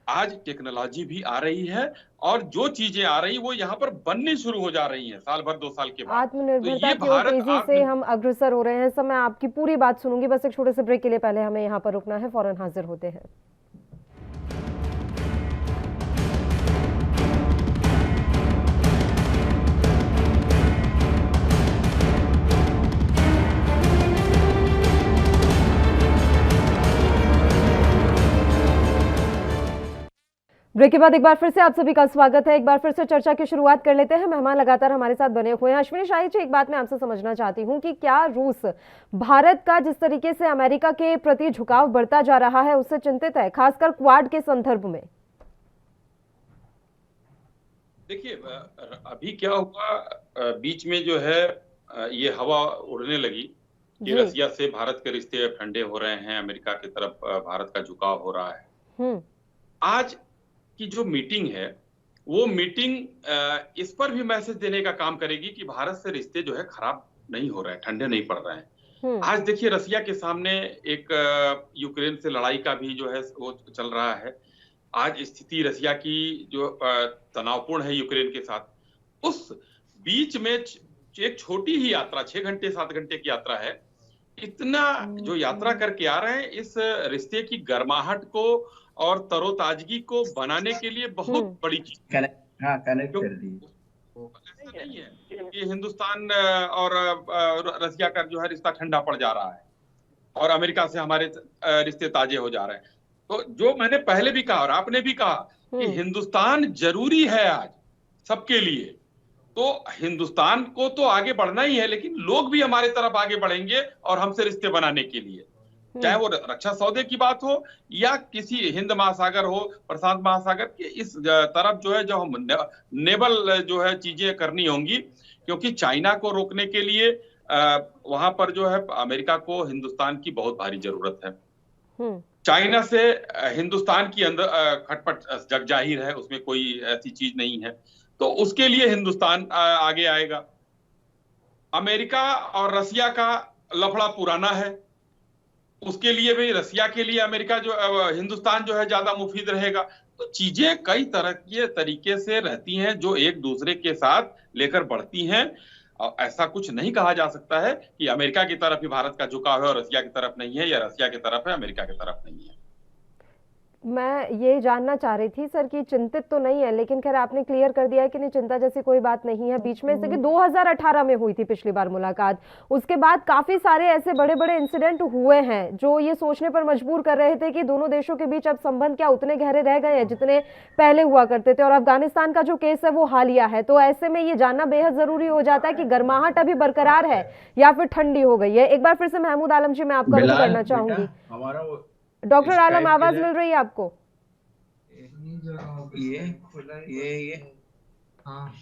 Speaker 4: आज टेक्नोलॉजी भी आ रही है, और जो चीजें आ रही वो यहाँ पर बननी शुरू हो जा रही हैं साल भर 2 साल के बाद।
Speaker 1: आत्मनिर्भरता की ओर तेजी से हम अग्रसर हो रहे हैं। सब मैं आपकी पूरी बात सुनूंगी, बस एक छोटे से ब्रेक के लिए पहले हमें यहाँ पर रुकना है, फौरन हाजिर होते हैं। ब्रेक के बाद एक बार फिर से आप सभी का स्वागत है। एक बार फिर से चर्चा की शुरुआत कर लेते हैं। मेहमान लगातार हमारे साथ बने हुए हैं। अश्विनी शाही जी, एक बात मैं आपसे समझना चाहती हूं कि क्या रूस भारत का जिस तरीके से अमेरिका के प्रति झुकाव बढ़ता जा रहा है उससे चिंतित है, खासकर क्वाड के संदर्भ में?
Speaker 4: देखिए, अभी क्या हुआ, बीच में जो है ये हवा उड़ने लगी कि रसिया से भारत के रिश्ते अब ठंडे हो रहे हैं, अमेरिका की तरफ भारत का झुकाव हो रहा है। आज की जो मीटिंग है वो मीटिंग इस पर भी मैसेज देने का काम करेगी कि भारत से रिश्ते जो है खराब नहीं हो रहे हैं, ठंडे नहीं पड़ रहे हैं। आज देखिए रसिया के सामने एक यूक्रेन से लड़ाई का भी जो है वो चल रहा है। आज स्थिति रसिया की जो तनावपूर्ण है यूक्रेन के साथ, उस बीच में एक छोटी ही यात्रा 6 घंटे 7 घंटे की यात्रा है, इतना जो यात्रा करके आ रहे हैं इस रिश्ते की गर्माहट को और तरोताजगी को बनाने के लिए बहुत बड़ी चीज
Speaker 2: कनेक्ट कर दी।
Speaker 4: ऐसा नहीं है कि हिंदुस्तान और रसिया का जो है रिश्ता ठंडा पड़ जा रहा है और अमेरिका से हमारे रिश्ते ताजे हो जा रहे हैं। तो जो मैंने पहले भी कहा और आपने भी कहा कि हिंदुस्तान जरूरी है आज सबके लिए, तो हिंदुस्तान को तो आगे बढ़ना ही है, लेकिन लोग भी हमारे तरफ आगे बढ़ेंगे और हमसे रिश्ते बनाने के लिए, चाहे वो रक्षा सौदे की बात हो या किसी हिंद महासागर हो, प्रशांत महासागर के इस तरफ जो है जो हम नेवल जो है चीजें करनी होंगी, क्योंकि चाइना को रोकने के लिए वहां पर जो है अमेरिका को हिंदुस्तान की बहुत भारी जरूरत है। चाइना से हिंदुस्तान की अंदर खटपट जग जाहिर है, उसमें कोई ऐसी चीज नहीं है, तो उसके लिए हिंदुस्तान आगे आएगा। अमेरिका और रसिया का लफड़ा पुराना है, उसके लिए भी रसिया के लिए अमेरिका जो हिंदुस्तान जो है ज्यादा मुफीद रहेगा। तो चीजें कई तरह के तरीके से रहती हैं जो एक दूसरे के साथ लेकर बढ़ती हैं, और ऐसा कुछ नहीं कहा जा सकता है कि अमेरिका की तरफ ही भारत का झुकाव है और रसिया की तरफ नहीं है, या रसिया की तरफ है अमेरिका की तरफ नहीं है।
Speaker 1: मैं ये जानना चाह रही थी सर कि चिंतित तो नहीं है, लेकिन खैर आपने क्लियर कर दिया है कि नहीं, चिंता जैसी कोई बात नहीं है। बीच में से कि 2018 में हुई थी पिछली बार मुलाकात, उसके बाद काफी सारे ऐसे बड़े बड़े इंसिडेंट हुए हैं जो ये सोचने पर मजबूर कर रहे थे कि दोनों देशों के बीच अब संबंध क्या उतने गहरे रह गए हैं जितने पहले हुआ करते थे। और अफगानिस्तान का जो केस है वो हालिया है, तो ऐसे में ये जानना बेहद जरूरी हो जाता है कि गर्माहट अभी बरकरार है या फिर ठंडी हो गई है। एक बार फिर से महमूद आलम जी मैं आपका रुख करना चाहूंगी। डॉक्टर आलम, आवाज मिल रही है आपको?
Speaker 2: ये हाँ,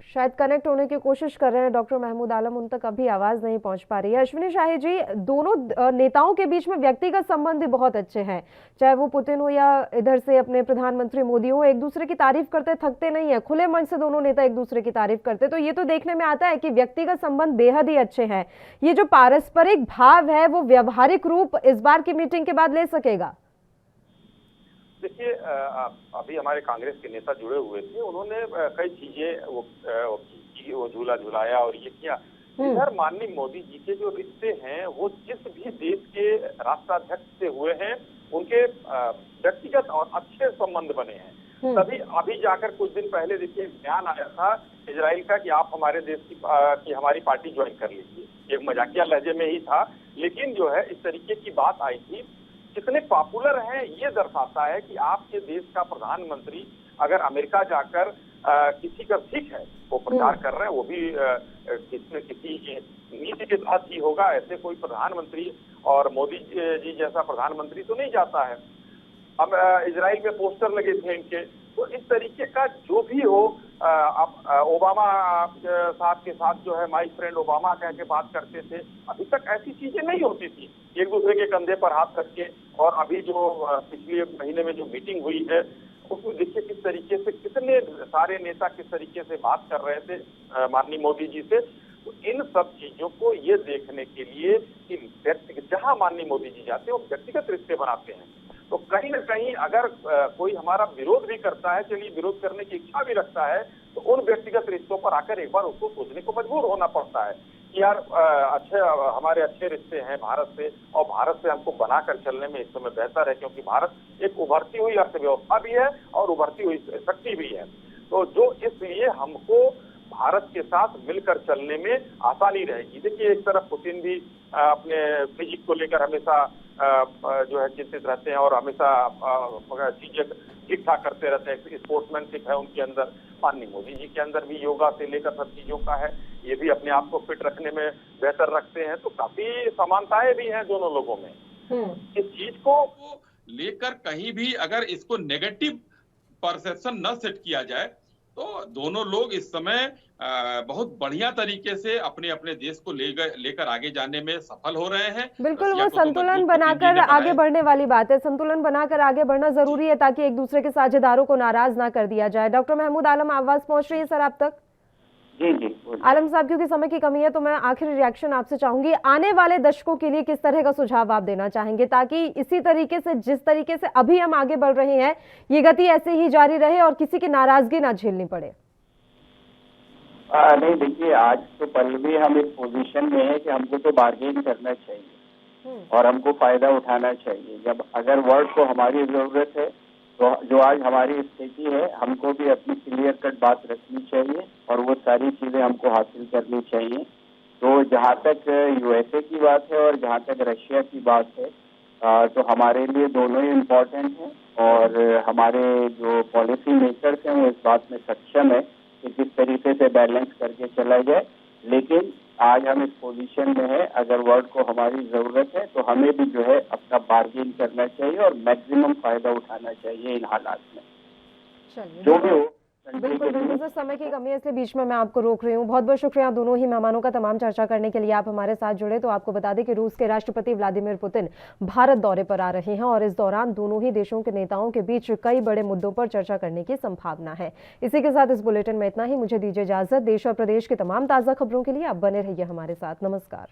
Speaker 1: शायद कनेक्ट होने की कोशिश कर रहे हैं डॉक्टर महमूद आलम, उन तक अभी आवाज नहीं पहुंच पा रही है। अश्विनी शाही जी, दोनों नेताओं के बीच में व्यक्तिगत संबंध भी बहुत अच्छे हैं, चाहे वो पुतिन हो या इधर से अपने प्रधानमंत्री मोदी हो, एक दूसरे की तारीफ करते थकते नहीं है, खुले मन से दोनों नेता एक दूसरे की तारीफ करते। तो ये तो देखने में आता है कि व्यक्तिगत संबंध बेहद ही अच्छे हैं। ये जो पारस्परिक भाव है वो व्यवहारिक रूप इस बार की मीटिंग के बाद ले सकेगा?
Speaker 6: देखिए, अभी हमारे कांग्रेस के नेता जुड़े हुए थे, उन्होंने कई चीजें वो झूला झुलाया और ये किया। इधर माननीय मोदी जी के जो रिश्ते हैं वो जिस भी देश के राष्ट्राध्यक्ष से हुए हैं उनके व्यक्तिगत और अच्छे संबंध बने हैं। तभी अभी जाकर कुछ दिन पहले देखिए बयान आया था इजराइल का कि आप हमारे देश की हमारी पार्टी ज्वाइन कर लीजिए। एक मजाकिया लहजे में ही था, लेकिन जो है इस तरीके की बात आई थी। कितने पॉपुलर हैं ये दर्शाता है कि आपके देश का प्रधानमंत्री अगर अमेरिका जाकर किसी का सिख है वो प्रचार कर रहे हैं, वो भी किसी न किसी नीति के तहत ही होगा। ऐसे कोई प्रधानमंत्री और मोदी जी जैसा प्रधानमंत्री तो नहीं जाता है। अब इजराइल में पोस्टर लगे थे इनके, तो इस तरीके का जो भी हो, अब ओबामा साहब के साथ जो है माय फ्रेंड ओबामा कह के बात करते थे, अभी तक ऐसी चीजें नहीं होती थी, एक दूसरे के कंधे पर हाथ रख के। और अभी जो पिछले महीने में जो मीटिंग हुई है उसमें देखिए किस तरीके से कितने सारे नेता किस तरीके से बात कर रहे थे माननीय मोदी जी से। तो इन सब चीजों को ये देखने के लिए कि व्यक्तिगत जहां माननीय मोदी जी जाते हैं वो व्यक्तिगत रिश्ते बनाते हैं, तो कहीं न कहीं अगर कोई हमारा विरोध भी करता है, चलिए विरोध करने की इच्छा भी रखता है, तो उन व्यक्तिगत रिश्तों पर आकर एक बार उसको सोचने को मजबूर होना पड़ता है कि यार हमारे अच्छे रिश्ते हैं भारत से, और भारत से हमको बनाकर चलने में इस समय बेहतर है, क्योंकि भारत एक उभरती हुई अर्थव्यवस्था भी है और उभरती हुई शक्ति भी है। तो जो इसलिए हमको भारत के साथ मिलकर चलने में आसानी रहेगी। देखिए एक तरफ पुतिन भी अपने फिजिक को लेकर हमेशा जो है चिंतित रहते हैं और हमेशा चीजें ठीक ठाक करते रहते हैं, स्पोर्ट्समैनशिप है उनके अंदर। माननीय मोदी जी के अंदर भी योगा से लेकर सब चीजों का है, ये भी अपने आप को फिट रखने में बेहतर रखते हैं, तो काफी समानताएं भी हैं दोनों लोगों में। इस चीज को
Speaker 4: लेकर कहीं भी अगर इसको नेगेटिव परसेप्शन न सेट किया जाए तो दोनों लोग इस समय बहुत बढ़िया तरीके से अपने अपने देश को लेकर आगे जाने में सफल हो रहे हैं।
Speaker 1: बिल्कुल, वो संतुलन बनाकर आगे बढ़ने वाली बात है। संतुलन बनाकर आगे बढ़ना जरूरी है ताकि एक दूसरे के साझेदारों को नाराज ना कर दिया जाए। डॉक्टर महमूद आलम, आवाज पहुंच रही है सर आप तक?
Speaker 6: जी जी
Speaker 1: आलम साहब, क्योंकि समय की कमी है तो मैं आखिरी रिएक्शन आपसे चाहूंगी, आने वाले दशकों के लिए किस तरह का सुझाव आप देना चाहेंगे ताकि इसी तरीके से जिस तरीके से अभी हम आगे बढ़ रहे हैं ये गति ऐसे ही जारी रहे और किसी की नाराजगी ना झेलनी पड़े?
Speaker 7: नहीं, देखिए आज तो पल भी हम इस पोजीशन में है कि हमको तो बार्गेन करना चाहिए और हमको फायदा उठाना चाहिए। जब अगर वर्ल्ड को हमारी जरूरत है तो जो आज हमारी स्थिति है हमको भी अपनी क्लियर कट बात रखनी चाहिए और वो सारी चीजें हमको हासिल करनी चाहिए। तो जहाँ तक यूएसए की बात है और जहाँ तक रशिया की बात है तो हमारे लिए दोनों ही इम्पोर्टेंट हैं और हमारे जो पॉलिसी मेकर्स हैं वो इस बात में सक्षम है कि किस तरीके से बैलेंस करके चला जाए। लेकिन आज हम इस पोजीशन में है, अगर वर्ल्ड को हमारी जरूरत है तो हमें भी जो है अपना बार्गेन करना चाहिए और मैक्सिमम फायदा उठाना चाहिए इन हालात में। जो भी हो
Speaker 1: बिल्कुल बिल्कुल सर, समय की कमी है इसलिए बीच में मैं आपको रोक रही हूँ। बहुत बहुत शुक्रिया दोनों ही मेहमानों का तमाम चर्चा करने के लिए आप हमारे साथ जुड़े। तो आपको बता दें कि रूस के राष्ट्रपति व्लादिमीर पुतिन भारत दौरे पर आ रहे हैं और इस दौरान दोनों ही देशों के नेताओं के बीच कई बड़े मुद्दों पर चर्चा करने की संभावना है। इसी के साथ इस बुलेटिन में इतना ही। मुझे दीजिए इजाजत। देश और प्रदेश की तमाम ताजा खबरों के लिए आप बने रहिए हमारे साथ। नमस्कार।